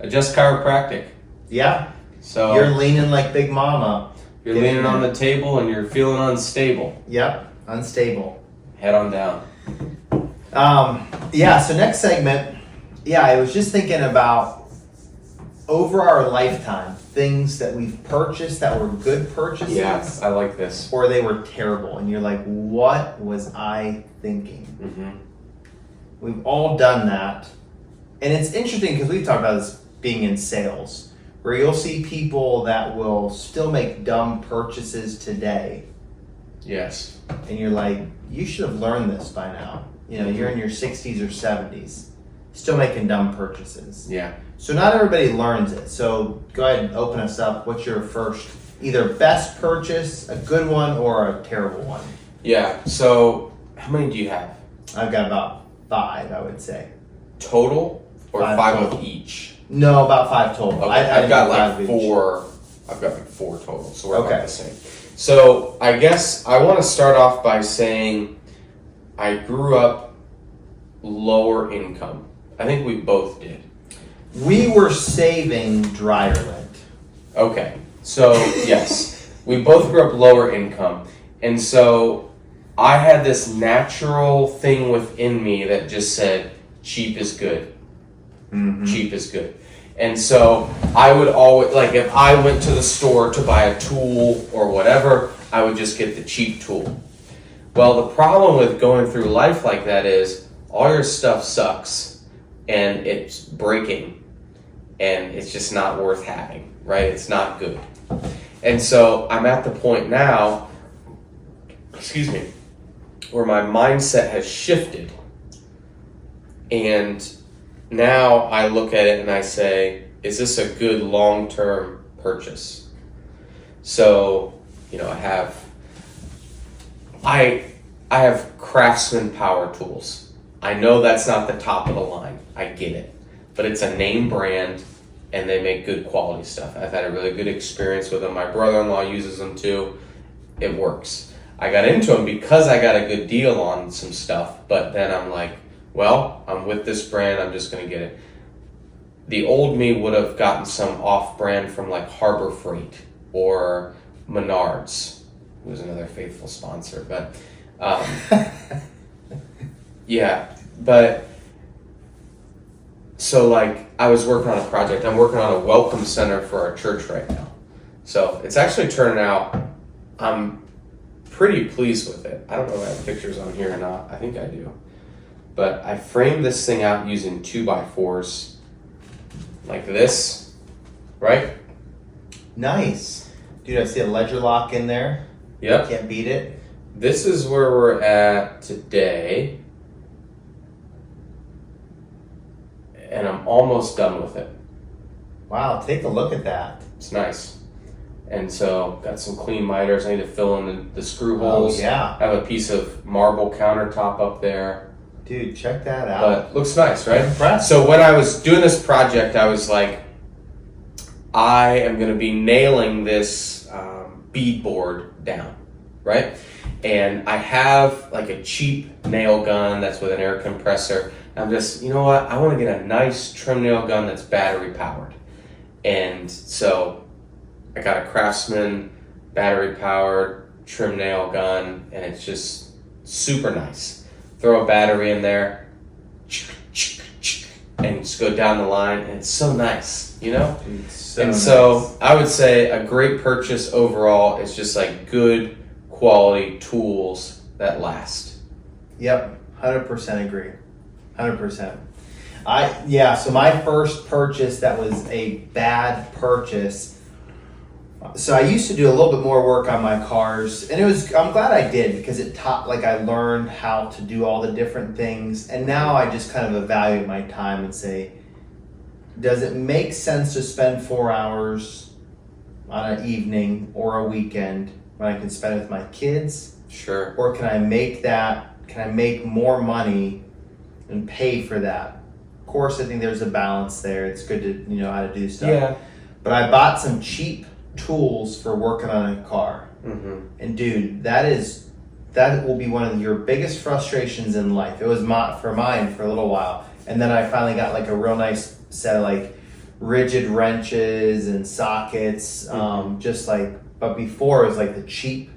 Just Chiropractic. Yeah. So you're leaning like Big Mama. You're leaning on the table and you're feeling unstable. Yep, unstable. Head on down. So next segment, I was just thinking about over our lifetime, things that we've purchased that were good purchases. Yeah, I like this. Or they were terrible. And you're like, what was I thinking? Mm-hmm. We've all done that. And it's interesting because we've talked about this being in sales, where you'll see people that will still make dumb purchases today. Yes. And you're like, you should have learned this by now. You're in your 60s or 70s, still making dumb purchases. Yeah. So not everybody learns it. So go ahead and open us up. What's your first, either best purchase, a good one, or a terrible one? Yeah. So how many do you have? I've got about 5, I would say. Total or 5 total. of each? No, about 5 total. Okay. I've got like 4. I've got like 4 total. So we're about the same. So I guess I want to start off by saying I grew up lower income. I think we both did. We were saving dryer lint. Okay. So yes, we both grew up lower income. And so I had this natural thing within me that just said cheap is good. Mm-hmm. Cheap is good. And so I would always, like if I went to the store to buy a tool or whatever, I would just get the cheap tool. Well, the problem with going through life like that is all your stuff sucks and it's breaking and it's just not worth having, right? It's not good. And so I'm at the point now, where my mindset has shifted. And now I look at it and I say, is this a good long-term purchase? So, you know, I have Craftsman power tools. I know that's not the top of the line. I get it. But it's a name brand and they make good quality stuff. I've had a really good experience with them. My brother-in-law uses them too. It works. I got into them because I got a good deal on some stuff, but then I'm like, well, I'm with this brand, I'm just gonna get it. The old me would have gotten some off-brand from like Harbor Freight or Menards, who's another faithful sponsor, but yeah, but so like I was working on a project. I'm working on a welcome center for our church right now. So it's actually turning out, I'm pretty pleased with it. I don't know if I have pictures on here or not. I think I do. But I framed this thing out using 2x4s like this, right? Nice. Dude, I see a ledger lock in there. Yep. Can't beat it. This is where we're at today. And I'm almost done with it. Wow, take a look at that. It's nice. And so, got some clean miters. I need to fill in the screw holes. Oh, yeah. I have a piece of marble countertop up there. Dude, check that out. But looks nice, right? Impressive. So when I was doing this project, I was like, I am going to be nailing this beadboard down, right? And I have like a cheap nail gun that's with an air compressor. I'm just, you know what? I want to get a nice trim nail gun that's battery powered. And so I got a Craftsman battery powered trim nail gun, and it's just super nice. Throw a battery in there and just go down the line, and it's so nice, you know? Dude, so I would say a great purchase overall is just like good quality tools that last. Yep, 100% agree. 100%. So my first purchase that was a bad purchase. So I used to do a little bit more work on my cars, and I'm glad I did, because it taught, like, I learned how to do all the different things, and now I just kind of evaluate my time and say, does it make sense to spend 4 hours on an evening or a weekend when I can spend it with my kids? Sure. Or can I make more money and pay for that? Of course, I think there's a balance there. It's good to know how to do stuff. Yeah. But I bought some cheap tools for working on a car. Mm-hmm. And dude, that will be one of your biggest frustrations in life. It was for mine for a little while. And then I finally got like a real nice set of like rigid wrenches and sockets. But before it was like the cheap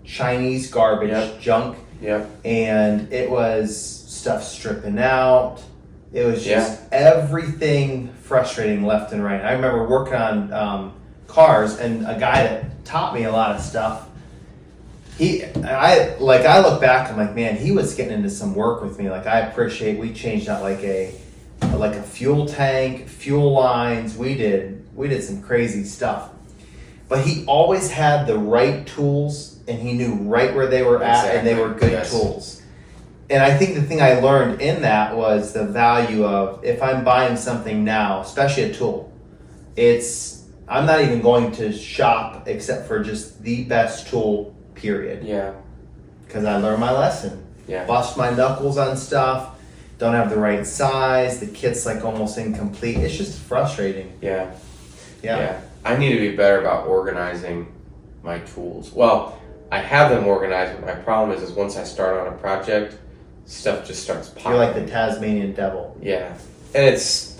Chinese garbage junk. Yeah. And it was stuff stripping out. It was just everything frustrating left and right. I remember working on cars, and a guy that taught me a lot of stuff. I look back, I'm like, man, he was getting into some work with me. Like, we changed out like a fuel tank, fuel lines. We did some crazy stuff. But he always had the right tools, and he knew right where they were at, and they were good tools. And I think the thing I learned in that was the value of, if I'm buying something now, especially a tool, I'm not even going to shop except for just the best tool, period. Yeah. Because I learned my lesson. Yeah. Bust my knuckles on stuff, don't have the right size, the kit's like almost incomplete. It's just frustrating. Yeah. I need to be better about organizing my tools. Well, I have them organized, but my problem is once I start on a project, stuff just starts popping. You're like the Tasmanian devil. Yeah. And it's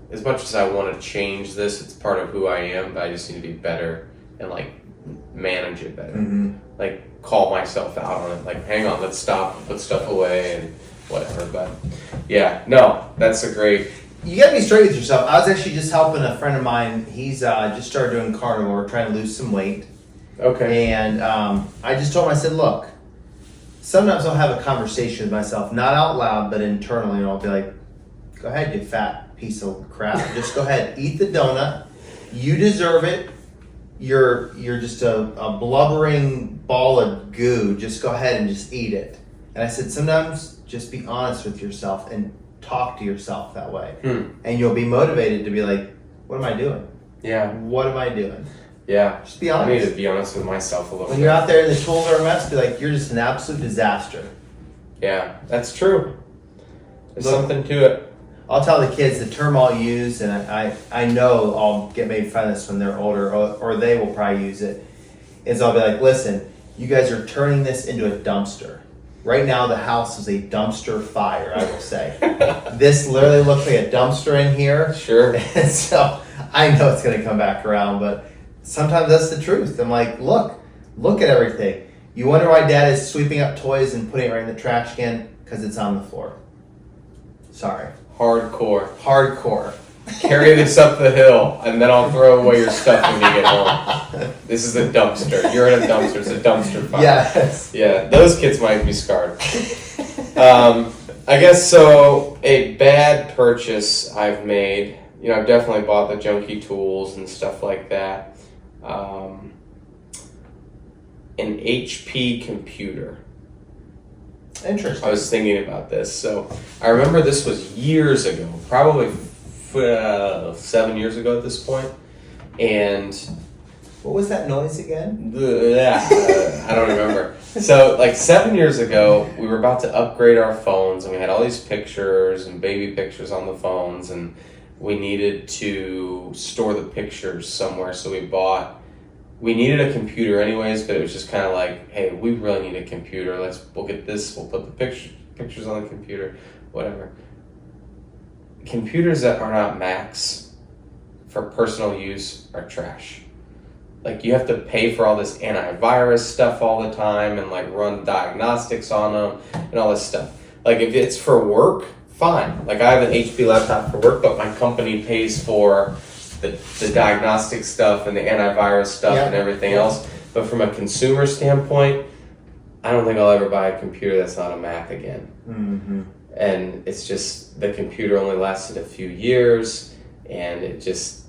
as much as I want to change this, it's part of who I am, but I just need to be better and like manage it better. Mm-hmm. Like call myself out on it. Like, hang on, let's stop and put stuff away and whatever. But yeah, no, that's a great. You gotta be straight with yourself. I was actually just helping a friend of mine. He's just started doing carnivore, trying to lose some weight. Okay. And I just told him, I said, look, sometimes I'll have a conversation with myself, not out loud, but internally, and I'll be like, go ahead, you fat piece of crap. Just go ahead, eat the donut. You deserve it. You're just a blubbering ball of goo. Just go ahead and just eat it. And I said, sometimes just be honest with yourself and talk to yourself that way. And you'll be motivated to be like, what am I doing? Yeah. What am I doing? Yeah. Just be honest. I need to be honest with myself a little When bit. you're out there and the tools are a mess, be like, you're just an absolute disaster. Yeah, that's true. There's Look, something to it. I'll tell the kids the term I'll use, and I know I'll get made fun of this when they're older, or they will probably use it, is I'll be like, listen, you guys are turning this into a dumpster. Right now, the house is a dumpster fire, I will say. This literally looks like a dumpster in here. Sure. And so I know it's going to come back around, but sometimes that's the truth. I'm like, look at everything. You wonder why Dad is sweeping up toys and putting it right in the trash can? Because it's on the floor. Sorry. Hardcore. Carry this up the hill, and then I'll throw away your stuff when you get home. This is a dumpster. You're in a dumpster. It's a dumpster fire. Yes. Yeah, those kids might be scarred. I guess so. A bad purchase I've made. You know, I've definitely bought the junky tools and stuff like that. An HP computer. Interesting. I was thinking about this. So I remember this was years ago, probably 7 years ago at this point. And What was that noise again? I don't remember. So like 7 years ago, we were about to upgrade our phones, and we had all these pictures and baby pictures on the phones, and we needed to store the pictures somewhere. So we needed a computer anyways, but it was just kind of like, hey, we really need a computer. We'll get this. We'll put the pictures on the computer, whatever. Computers that are not Macs for personal use are trash. Like, you have to pay for all this antivirus stuff all the time and like run diagnostics on them and all this stuff. Like, if it's for work, fine. Like, I have an HP laptop for work, but my company pays for the diagnostic stuff and the antivirus stuff and everything else. But from a consumer standpoint, I don't think I'll ever buy a computer that's not a Mac again. Mm-hmm. And it's just, the computer only lasted a few years, and it just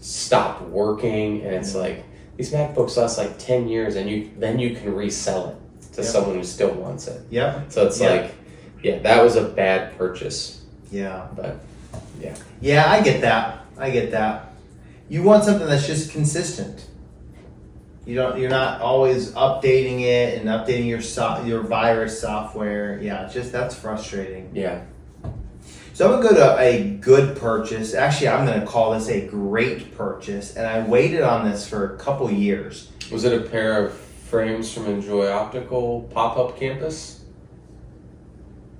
stopped working. And it's like, these MacBooks last like 10 years, and then you can resell it to someone who still wants it. Yep. So it's like, yeah, that was a bad purchase. Yeah. But yeah. Yeah, I get that. You want something that's just consistent. You're not always updating it and updating your virus software. Yeah, that's frustrating. Yeah. So I'm gonna go to a good purchase. Actually, I'm gonna call this a great purchase, and I waited on this for a couple years. Was it a pair of frames from Enjoy Optical pop-up campus?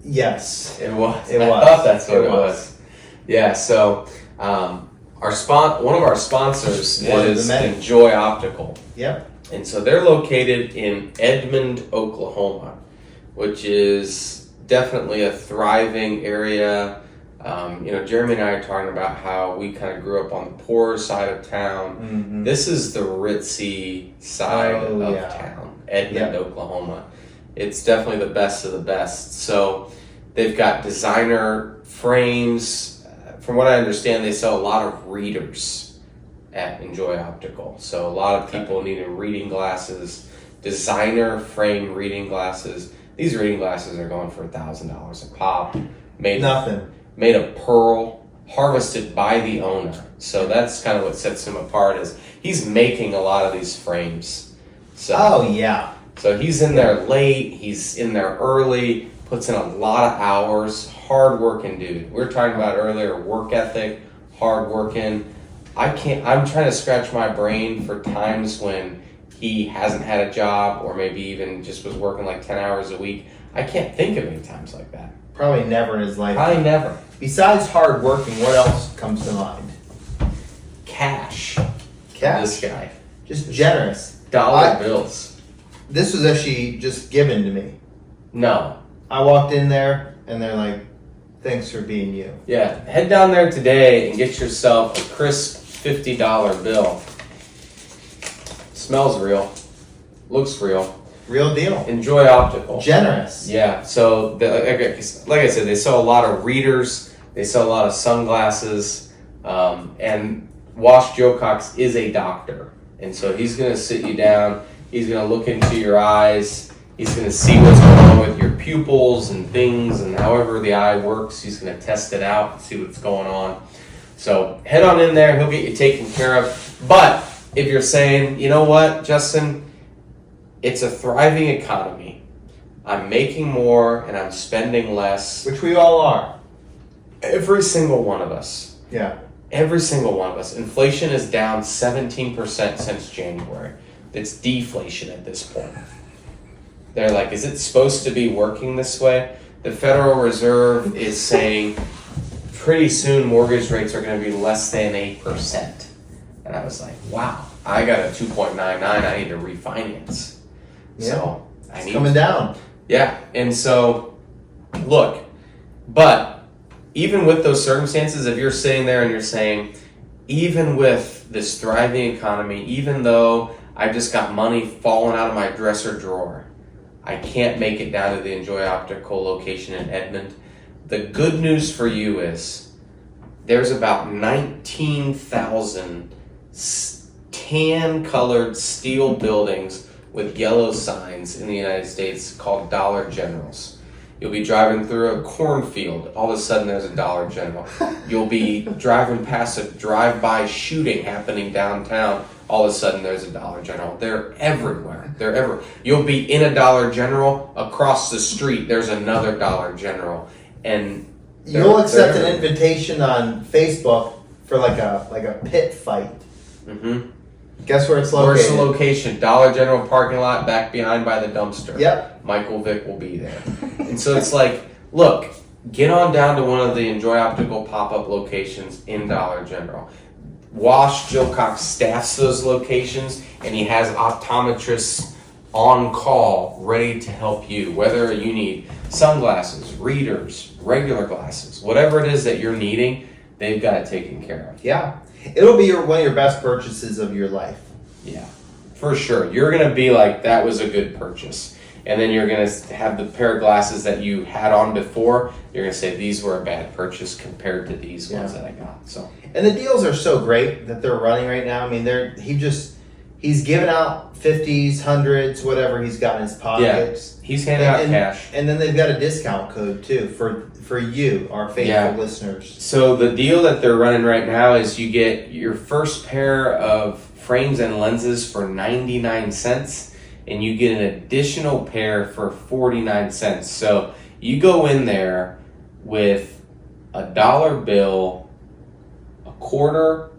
Yes. It was. It I was. thought that's what it was. Yeah, so one of our sponsors is Enjoy Optical. Yep. And so they're located in Edmond, Oklahoma, which is definitely a thriving area. Jeremy and I are talking about how we kind of grew up on the poorer side of town. Mm-hmm. This is the ritzy side of town, Edmond, Oklahoma. It's definitely the best of the best. So they've got designer frames. From what I understand, they sell a lot of readers at Enjoy Optical. So a lot of people needed reading glasses, designer frame reading glasses. These reading glasses are going for $1,000 a pop. Made of pearl, harvested by the owner. So that's kind of what sets him apart, is he's making a lot of these frames. So, So he's in there late, he's in there early, puts in a lot of hours, hard-working dude. We were talking about earlier, work ethic, hard-working. I'm trying to scratch my brain for times when he hasn't had a job, or maybe even just was working like 10 hours a week. I can't think of any times like that. Probably never in his life. Probably never. Besides hard working, what else comes to mind? Cash. This guy. Just generous. Dollar bills. This was actually just given to me. No. I walked in there and they're like, Thanks for being you. Yeah, head down there today and get yourself a crisp $50 bill. Smells real. Looks real. Real deal. Enjoy Optical. Generous. Yeah, so like I said, they sell a lot of readers, they sell a lot of sunglasses, and Wash Joe Cox is a doctor. And so he's going to sit you down, he's going to look into your eyes, he's going to see what's going on with your pupils and things, and however the eye works, he's going to test it out and see what's going on. So head on in there, he'll get you taken care of. But if you're saying, you know what, Justin, it's a thriving economy. I'm making more and I'm spending less. Which we all are. Every single one of us. Yeah. Every single one of us. Inflation is down 17% since January. It's deflation at this point. They're like, is it supposed to be working this way? The Federal Reserve is saying pretty soon mortgage rates are going to be less than 8%. And I was like, wow, I got a 2.99. I need to refinance. Yeah. So it's coming down. Yeah, and so look, but even with those circumstances, if you're sitting there and you're saying, even with this thriving economy, even though I've just got money falling out of my dresser drawer, I can't make it down to the Enjoy Optical location in Edmond. The good news for you is there's about 19,000 tan-colored steel buildings with yellow signs in the United States called Dollar Generals. You'll be driving through a cornfield, all of a sudden there's a Dollar General. You'll be driving past a drive-by shooting happening downtown, all of a sudden there's a Dollar General. They're everywhere. They're everywhere. You'll be in a Dollar General, across the street there's another Dollar General. And you'll accept an invitation on Facebook for like a pit fight. Mm-hmm. Guess where it's located? Where's the location? Dollar General parking lot back behind by the dumpster. Yep. Michael Vick will be there. And so it's like, look, get on down to one of the Enjoy Optical pop-up locations in Dollar General. Wash Joe Cox staffs those locations, and he has optometrists on call ready to help you. Whether you need sunglasses, readers, regular glasses, whatever it is that you're needing, they've got it taken care of. Yeah. It'll be one of your best purchases of your life. Yeah, for sure. You're going to be like, that was a good purchase. And then you're going to have the pair of glasses that you had on before. You're going to say, these were a bad purchase compared to these ones that I got. So, and the deals are so great that they're running right now. I mean, he's giving out 50s, 100s, whatever he's got in his pockets. Yeah, he's handing out cash. And then they've got a discount code, too, for you, our faithful listeners. So the deal that they're running right now is you get your first pair of frames and lenses for 99 cents, and you get an additional pair for 49 cents. So you go in there with $1 bill, a quarter,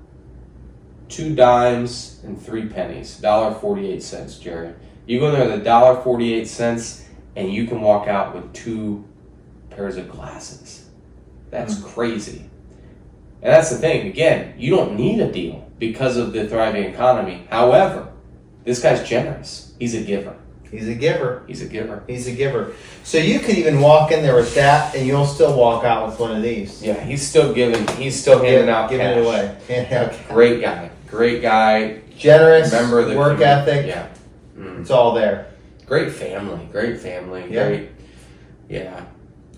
2 dimes, and 3 pennies. $1.48, Jerry. You go in there with $1.48, and you can walk out with 2 pairs of glasses. That's crazy. And that's the thing. Again, you don't need a deal because of the thriving economy. However, this guy's generous. He's a giver. He's a giver. He's a giver. He's a giver. So you could even walk in there with that, and you'll still walk out with one of these. Yeah, he's still giving. He's still handing out giving cash. it away. Handing out cash. Great guy. Great guy. Generous. Member of the work community. ethic. Yeah. Mm. It's all there. Great family. Great family. Yeah. Great. Yeah.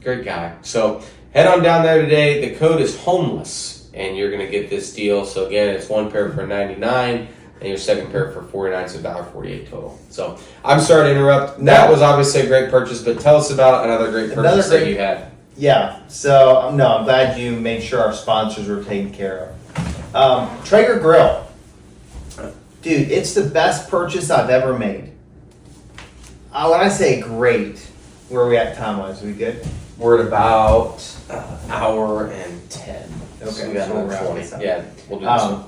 Great guy. So head on down there today. The code is homeless, and you're gonna get this deal. So again, it's 1 pair for 99. And your second pair for 49, so $1.48 total. So I'm sorry to interrupt. That was obviously a great purchase, but tell us about another great purchase that you had. Yeah. So no, I'm glad you made sure our sponsors were taken care of. Traeger Grill, dude, it's the best purchase I've ever made. When I say great, where are we at time-wise? Are we good? We're at about hour and 10. Okay, so we got so we'll another wrap 20. this up. Yeah, we'll do this one.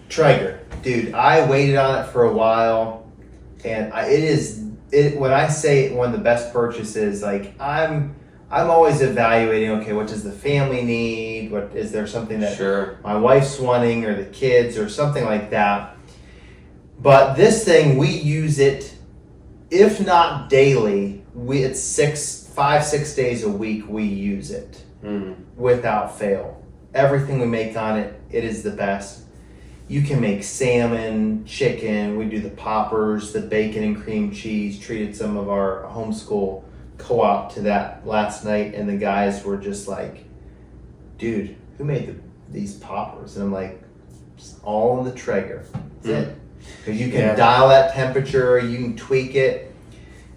Traeger, dude, I waited on it for a while, and when I say one of the best purchases, like I'm always evaluating. Okay, what does the family need? What is there something that my wife's wanting, or the kids, or something like that? But this thing, we use it, if not daily. It's 5-6 days a week we use it without fail. Everything we make on it, it is the best. You can make salmon, chicken. We do the poppers, the bacon and cream cheese. Treated some of our homeschool co-op to that last night, and the guys were just like, "Dude, who made these poppers?" And I'm like, "It's all in the Traeger. That's it." Because you can dial that temperature, you can tweak it.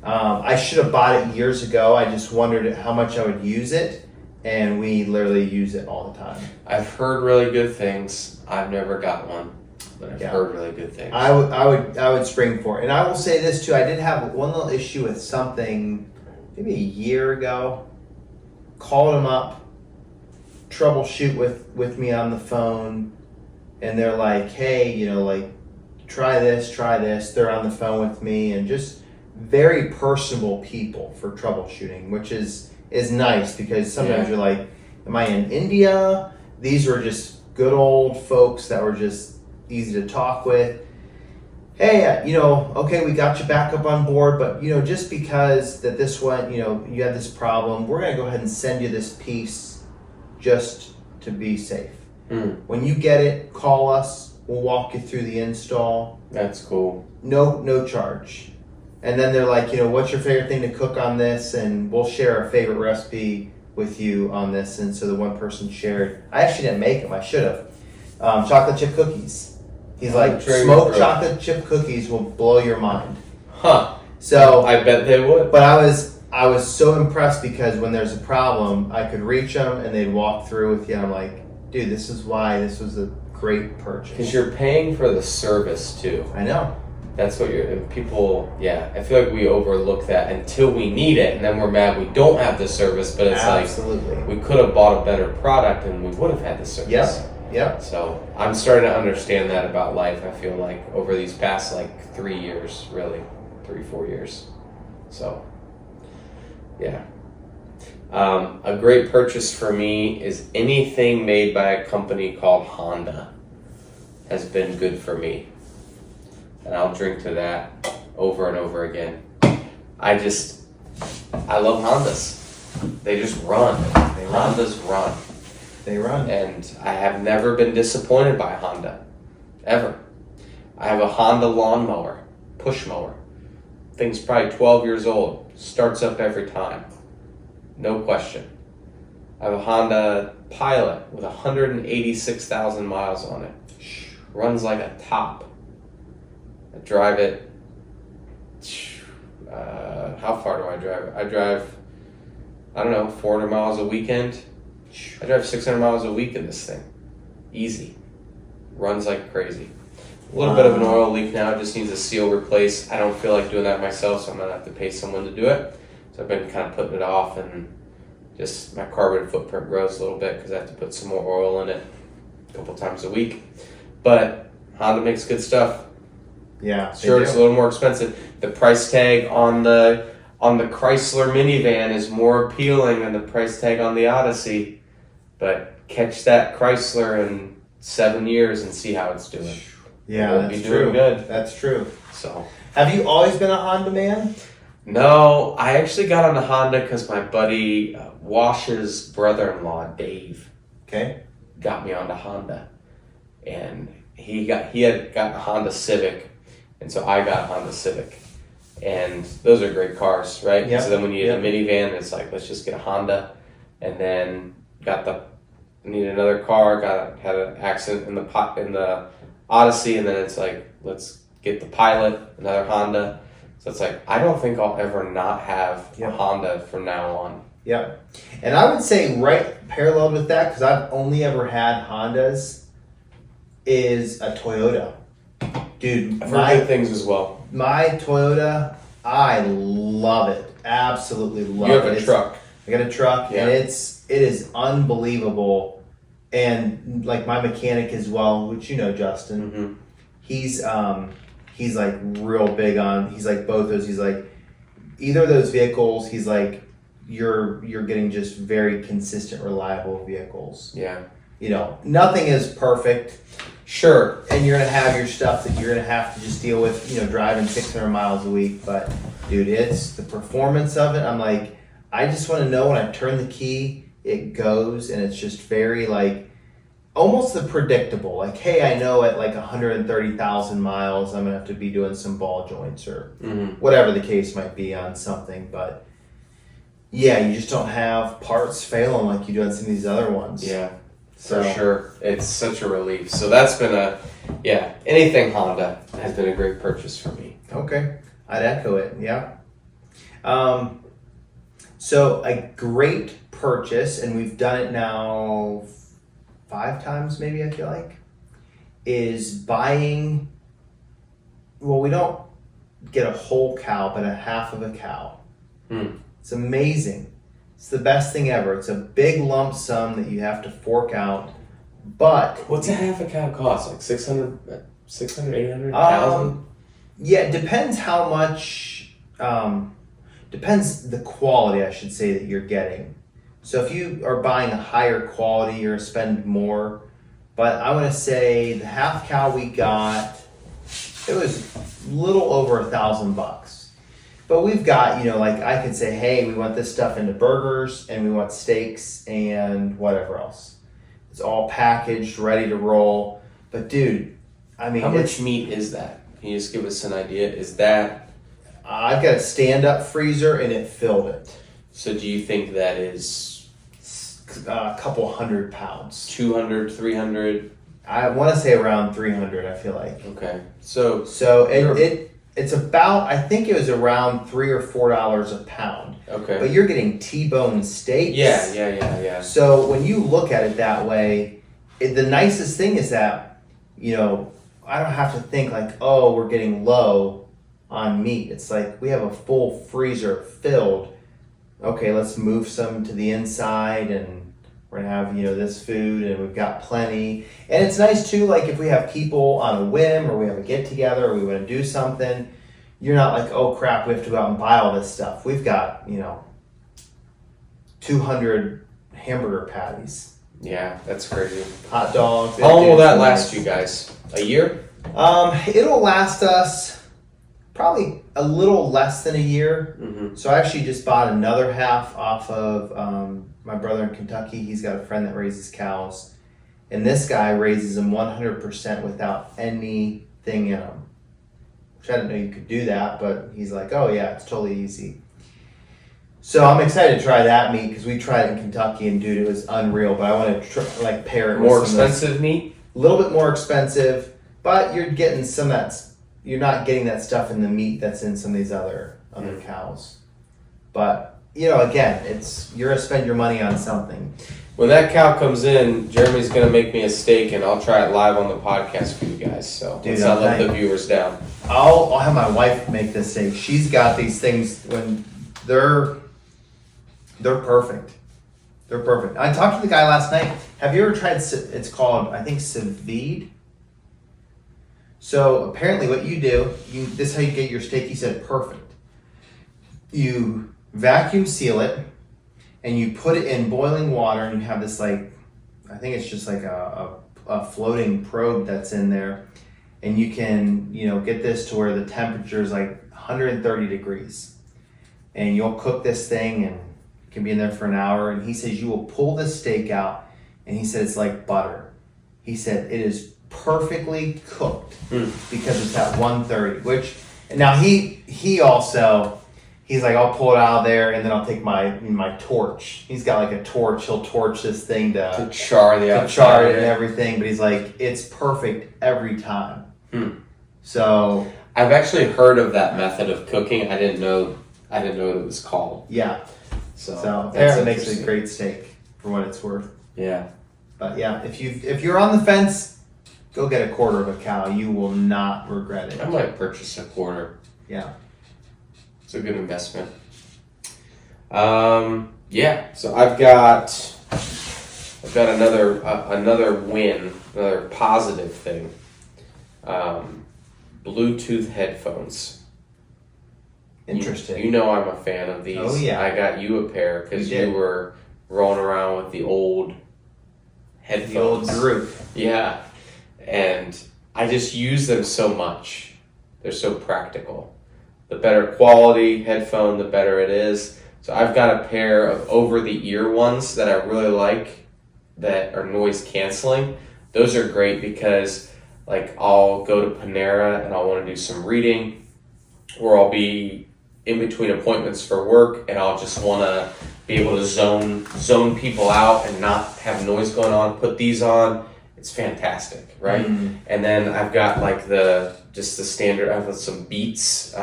I should have bought it years ago. I just wondered how much I would use it, and we literally use it all the time. I've heard really good things. I've never got one, but I've heard really good things. I would spring for it. And I will say this too, I did have one little issue with something maybe a year ago. Called them up, troubleshoot with me on the phone, and they're like, "Hey, like, try this. They're on the phone with me, and just very personable people for troubleshooting, which is nice, because sometimes you're like, am I in India? These were just good old folks that were just easy to talk with. Hey, okay, we got you back up on board, but just because that this one, you had this problem, we're gonna go ahead and send you this piece just to be safe. When you get it, call us. We'll walk you through the install. That's cool. No charge. And then they're like, what's your favorite thing to cook on this? And we'll share our favorite recipe with you on this. And so the one person shared, I actually didn't make them, I should have, chocolate chip cookies. He's like, smoked chocolate chip cookies will blow your mind. Huh. So I bet they would. But I was so impressed, because when there's a problem, I could reach them and they'd walk through with you. And I'm like, dude, this is why this was a great purchase. Because you're paying for the service too. I know. That's what people, I feel like we overlook that until we need it, and then we're mad we don't have the service, but it's Absolutely. like, we could have bought a better product and we would have had the service. Yep. So I'm starting to understand that about life, I feel like, over these past 3 years, really, 3-4 years. So, yeah. A great purchase for me is anything made by a company called Honda has been good for me. And I'll drink to that over and over again. I love Hondas. They just run. Hondas run. They run. And I have never been disappointed by a Honda. Ever. I have a Honda lawnmower, push mower. Thing's probably 12 years old. Starts up every time. No question. I have a Honda Pilot with 186,000 miles on it. Runs like a top. I drive it. How far do I drive it? I drive, 400 miles a weekend. I drive 600 miles a week in this thing. Easy. Runs like crazy. A little bit of an oil leak now. It just needs a seal replaced. I don't feel like doing that myself, so I'm going to have to pay someone to do it. So I've been kind of putting it off, and just my carbon footprint grows a little bit because I have to put some more oil in it a couple times a week. But Honda makes good stuff. Yeah, sure, it's a little more expensive. The price tag on the Chrysler minivan is more appealing than the price tag on the Odyssey. But catch that Chrysler in 7 years and see how it's doing. Yeah, that's true. Good. That's true. So, have you always been a Honda man? No, I actually got on a Honda because my buddy Wash's brother-in-law, Dave, got me onto Honda, and he had gotten a Honda Civic, and so I got a Honda Civic, and those are great cars, right? Yep. So then when you get a minivan, it's like, let's just get a Honda, and then needed another car, had an accident in the Odyssey, and then it's like, let's get the Pilot, another Honda. So it's like, I don't think I'll ever not have a Honda from now on. Yep. And I would say right parallel with that, because I've only ever had Hondas, is a Toyota. Dude, I've heard good things as well. My Toyota, I love it. Absolutely love it. You have a truck. I got a truck, and it is unbelievable. And like my mechanic as well, which Justin, he's like real big on. He's like both those. He's like either of those vehicles. He's like you're getting just very consistent, reliable vehicles. Yeah. Nothing is perfect. Sure. And you're gonna have your stuff that you're gonna have to just deal with. Driving 600 miles a week. But dude, it's the performance of it. I'm like, I just want to know when I turn the key, it goes, and it's just very like almost the predictable. Like, hey, I know at like 130,000 miles, I'm gonna have to be doing some ball joints or whatever the case might be on something. But yeah, you just don't have parts failing like you do on some of these other ones. Yeah, for sure. It's such a relief. So that's been anything Honda has been a great purchase for me. Okay, I'd echo it. Yeah. So a great purchase, and we've done it now 5 times maybe, I feel like, is buying, well, we don't get a whole cow, but a half of a cow. It's amazing. It's the best thing ever. It's a big lump sum that you have to fork out, but... What's a half a cow cost? Like 600, 800,000? Yeah, it depends how much... depends the quality, I should say, that you're getting. So if you are buying a higher quality, you're going to spend more. But I want to say the half cow we got, it was a little over $1,000. But we've got, like I could say, hey, we want this stuff into burgers and we want steaks and whatever else. It's all packaged, ready to roll. But dude, I mean, how much meat is that? Can you just give us an idea? Is that... I've got a stand-up freezer and it filled it. So do you think that is... a couple 100 pounds. 200, 300? I want to say around 300, I feel like. Okay. So it's about, I think it was around $3 or $4 a pound. Okay. But you're getting T-bone steaks. Yeah. So when you look at it that way, the nicest thing is that, I don't have to think like, oh, we're getting low on meat. It's like we have a full freezer filled. Okay, let's move some to the inside and we're gonna have, this food and we've got plenty. And it's nice too, like if we have people on a whim or we have a get together or we want to do something, you're not like, oh crap, we have to go out and buy all this stuff. We've got, 200 hamburger patties. Yeah, that's crazy. Hot dogs. How long will that last you guys? A year? It'll last us probably a little less than a year. So I actually just bought another half off of my brother in Kentucky. He's got a friend that raises cows, and this guy raises them 100% without anything in them, which I didn't know you could do that, but he's like, oh yeah, it's totally easy. So I'm excited to try that meat because we tried it in Kentucky and dude, it was unreal. But I want to pair it with more expensive meat. A little bit more expensive, but you're getting some that's. You're not getting that stuff in the meat that's in some of these other cows. But, again, you're going to spend your money on something. When that cow comes in, Jeremy's going to make me a steak, and I'll try it live on the podcast for you guys. So let's not let the viewers down. I'll have my wife make this steak. She's got these things when they're perfect. They're perfect. I talked to the guy last night. Have you ever tried, it's called, I think, sous vide? So apparently what you do, this is how you get your steak. He said perfect. You vacuum seal it and you put it in boiling water and you have this I think it's just like a floating probe that's in there. And you can, get this to where the temperature is like 130 degrees. And you'll cook this thing and it can be in there for an hour. And he says you will pull this steak out and he said it's like butter. He said it is perfectly cooked because it's at 130, which now he also he's like, I'll pull it out of there and then I'll take my torch. He's got like a torch. He'll torch this thing to char the outside, char it and everything. But he's like, it's perfect every time. So I've actually heard of that method of cooking. I didn't know what it was called. Yeah. So that makes a great steak for what it's worth. Yeah. But yeah, if you're on the fence, go get a quarter of a cow. You will not regret it. I might purchase a quarter. Yeah. It's a good investment. Yeah. So I've got another win, another positive thing. Bluetooth headphones. Interesting. You know I'm a fan of these. Oh yeah. I got you a pair because you were rolling around with the old headphones. The old group. Yeah. And I just use them so much. They're so practical. The better quality headphone, the better it is. So I've got a pair of over-the-ear ones that I really like that are noise canceling. Those are great because like I'll go to Panera and I'll want to do some reading, or I'll be in between appointments for work and I'll just want to be able to zone people out and not have noise going on. Put these on. It's fantastic, right? And then I've got like the standard. I have some Beats.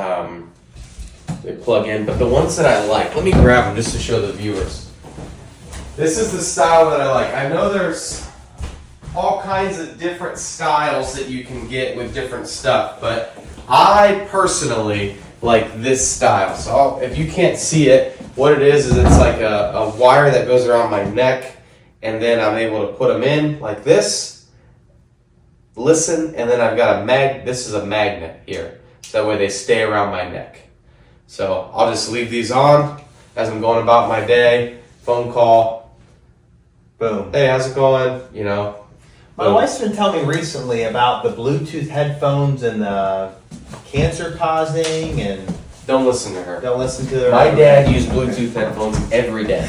They plug in, but the ones that I like, let me grab them just to show the viewers. This is the style that I like. I know there's all kinds of different styles that you can get with different stuff, but I personally like this style. So if you can't see it, what it is it's like a wire that goes around my neck, and then I'm able to put them in like this, listen, and then I've got this is a magnet here, so that way they stay around my neck. So I'll just leave these on as I'm going about my day, phone call, boom, hey, how's it going, you know. My wife's been telling me recently about the Bluetooth headphones and the cancer causing, and don't listen to her. Don't listen to her. My dad used Bluetooth headphones every day.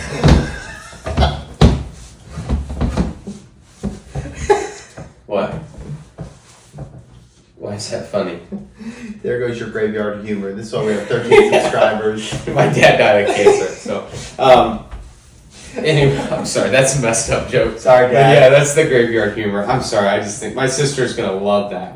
What? Why is that funny? There goes your graveyard humor. This is why we have 13 subscribers. My dad died of cancer, so. Anyway, I'm sorry, that's a messed up joke. Sorry, Dad. But yeah, that's the graveyard humor. I'm sorry, I just think my sister's gonna love that.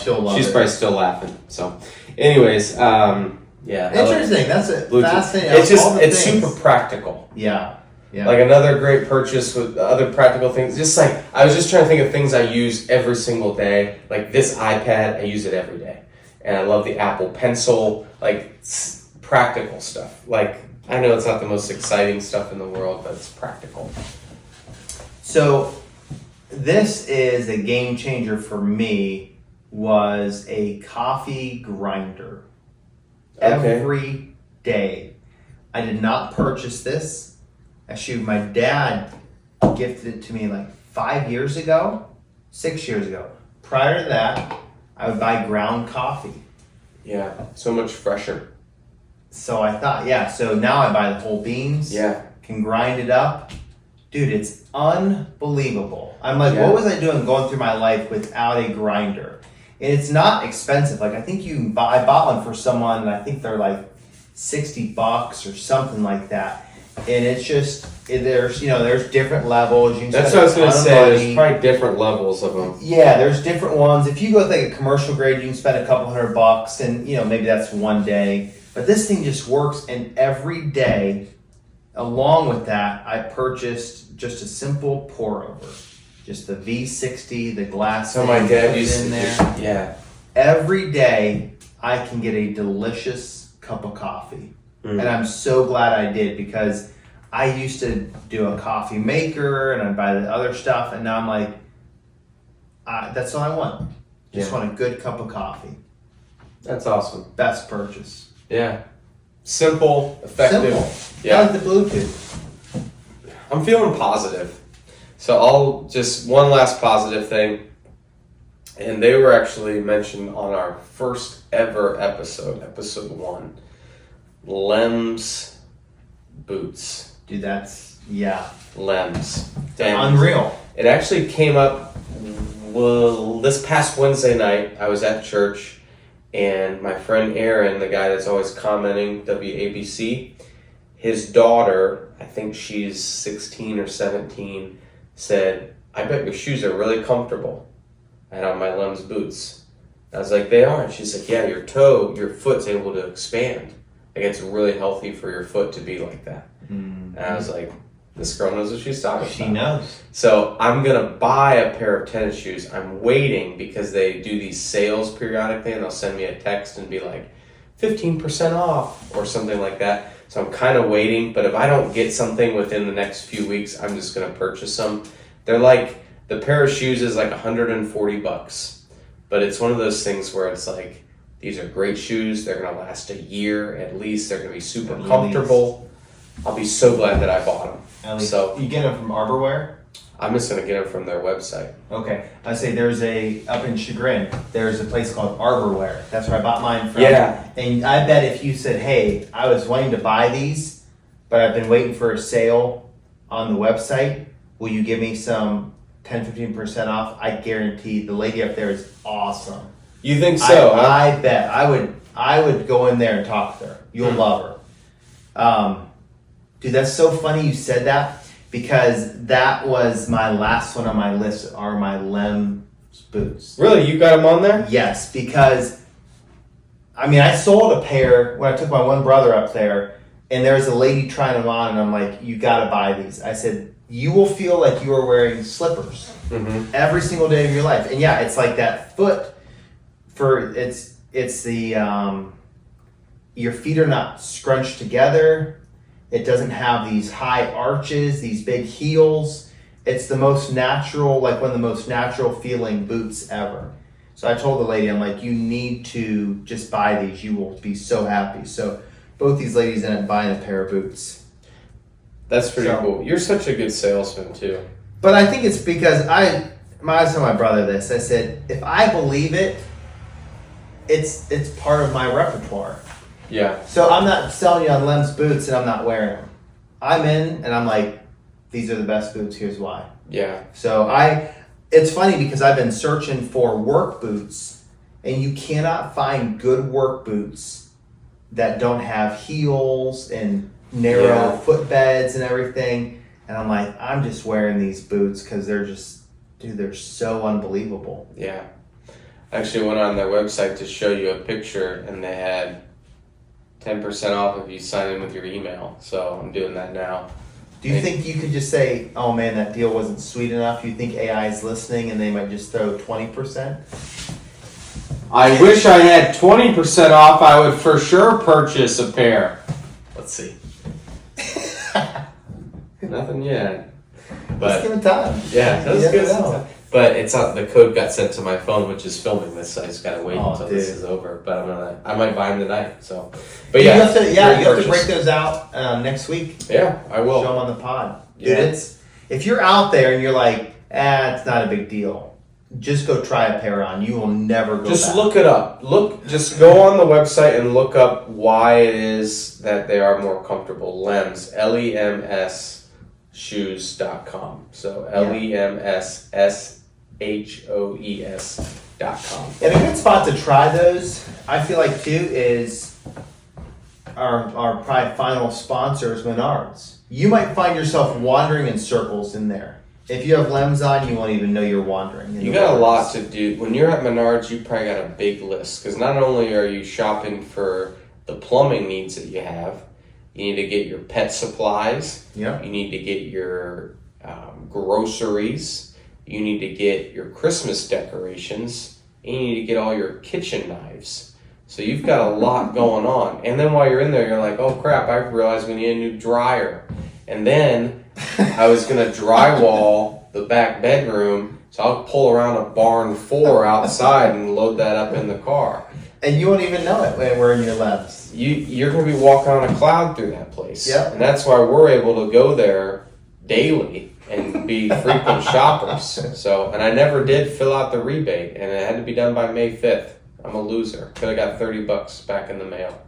She'll love it. She's probably still laughing. So, anyways, yeah. Interesting. That's it. Fascinating. It's super practical. Yeah. Yeah. Like another great purchase with other practical things. Just like I was just trying to think of things I use every single day. Like this iPad, I use it every day, and I love the Apple Pencil. Like practical stuff. Like I know it's not the most exciting stuff in the world, but it's practical. So this is a game changer for me. Was a coffee grinder. Okay. Every day. I did not purchase this. Actually, my dad gifted it to me like 5 years ago, 6 years ago. Prior to that, I would buy ground coffee. Yeah, so much fresher. So I thought, so now I buy the whole beans. Yeah. Can grind it up. Dude, it's unbelievable. I'm like, what was I doing going through my life without a grinder? And it's not expensive. Like I think I bought one for someone, and I think they're like $60 or something like that. And it's just there's different levels. You can That's what I was going to say. There's probably different levels of them. Yeah, there's different ones. If you go with like a commercial grade, you can spend a couple $100, and maybe that's one day. But this thing just works, and every day, along with that, I purchased just a simple pour over, just the V60, the glass. So my dad used in there. Yeah. Every day, I can get a delicious cup of coffee. And I'm so glad I did, because I used to do a coffee maker and I'd buy the other stuff, and now I'm like, that's all I want. Just want a good cup of coffee. That's awesome. Best purchase. Yeah. Simple, effective. Simple. Yeah. Like the Bluetooth. I'm feeling positive. So one last positive thing. And they were actually mentioned on our first ever episode 1. Lems boots. Dude, that's, Lems. unreal. It actually came up this past Wednesday night. I was at church, and my friend Aaron, the guy that's always commenting, WABC, his daughter, I think she's 16 or 17, said, I bet your shoes are really comfortable. I had on my Lems boots. I was like, they are. And she's like, yeah, your foot's able to expand. Like, it's really healthy for your foot to be like that. And I was like, this girl knows what she's talking about. She knows. So I'm going to buy a pair of tennis shoes. I'm waiting because they do these sales periodically, and they'll send me a text and be like, 15% off or something like that. So I'm kind of waiting. But if I don't get something within the next few weeks, I'm just going to purchase some. They're like, the pair of shoes is like $140. But it's one of those things where it's like, these are great shoes. They're going to last a year at least. They're going to be super comfortable. I'll be so glad that I bought them. At least. So You get them from Arborwear? I'm just going to get them from their website. Okay. I say there's up in Chagrin, there's a place called Arborwear. That's where I bought mine from. Yeah. And I bet if you said, hey, I was wanting to buy these, but I've been waiting for a sale on the website. Will you give me some 10-15% off? I guarantee the lady up there is awesome. You think so? I bet. I would go in there and talk to her. You'll love her. Dude, that's so funny you said that, because that was my last one on my list, are my Lems boots. Really? You got them on there? Yes, because I sold a pair when I took my one brother up there, and there was a lady trying them on, and I'm like, you got to buy these. I said, you will feel like you are wearing slippers every single day of your life. And yeah, it's like that foot it's the your feet are not scrunched together. It doesn't have these high arches, these big heels. It's the most natural, like one of the most natural feeling boots ever. So I told the lady, I'm like, you need to just buy these. You will be so happy. So both these ladies ended up buying a pair of boots. That's pretty cool. You're such a good salesman too. But I think it's because I was telling my brother this. I said, if I believe it, it's part of my repertoire. Yeah. So I'm not selling you on Lems boots and I'm not wearing them. I'm in and I'm like, these are the best boots. Here's why. Yeah. So it's funny because I've been searching for work boots, and you cannot find good work boots that don't have heels and narrow footbeds and everything. And I'm like, I'm just wearing these boots because they're so unbelievable. Yeah. I actually went on their website to show you a picture, and they had 10% off if you sign in with your email. So I'm doing that now. Do you think you could just say, oh man, that deal wasn't sweet enough? You think AI is listening and they might just throw 20%? I wish I had 20% off. I would for sure purchase a pair. Let's see. Nothing yet. But let's give it time. Yeah, that's good. But it's not, the code got sent to my phone, which is filming this, so I just gotta wait until this is over. But I might buy them tonight. So, but yeah, you have to break those out next week. Yeah, I will. Show them on the pod, dude. Yeah. If you're out there and you're like, it's not a big deal, just go try a pair on. You will never go. Just back. look it up. Just go on the website and look up why it is that they are more comfortable. Lems, Lems shoes.com. So LEMSSHOES.com. And a good spot to try those, I feel like too, is our probably final sponsor is Menards. You might find yourself wandering in circles in there. If you have Lems on, you won't even know you're wandering. You got a lot to do. When you're at Menards, you probably got a big list, because not only are you shopping for the plumbing needs that you have, you need to get your pet supplies. Yeah. You need to get your groceries. You need to get your Christmas decorations. And you need to get all your kitchen knives. So you've got a lot going on. And then while you're in there, you're like, oh crap, I realized we need a new dryer. And then I was going to drywall the back bedroom, so I'll pull around a barn 4 outside and load that up in the car. And you won't even know it when we're in your Lems. You're going to be walking on a cloud through that place. Yep. And that's why we're able to go there daily and be frequent shoppers. So, and I never did fill out the rebate, and it had to be done by May 5th. I'm a loser. Could have got $30 back in the mail.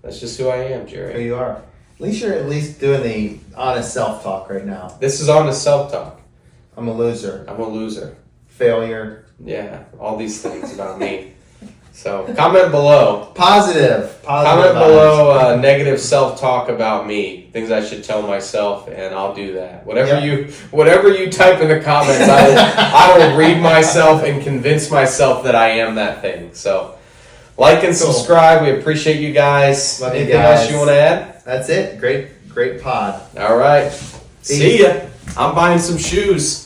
That's just who I am, Jerry. Who you are. At least you're doing the honest self-talk right now. This is on the self-talk. I'm a loser. I'm a loser. Failure. Yeah, all these things about me. So comment below. Positive. Comment below negative self-talk about me. Things I should tell myself, and I'll do that. Whatever you type in the comments, I will read myself and convince myself that I am that thing. So like and subscribe. We appreciate you guys. Love Anything you guys. else you want to add? That's it. Great pod. All right. See ya. I'm buying some shoes.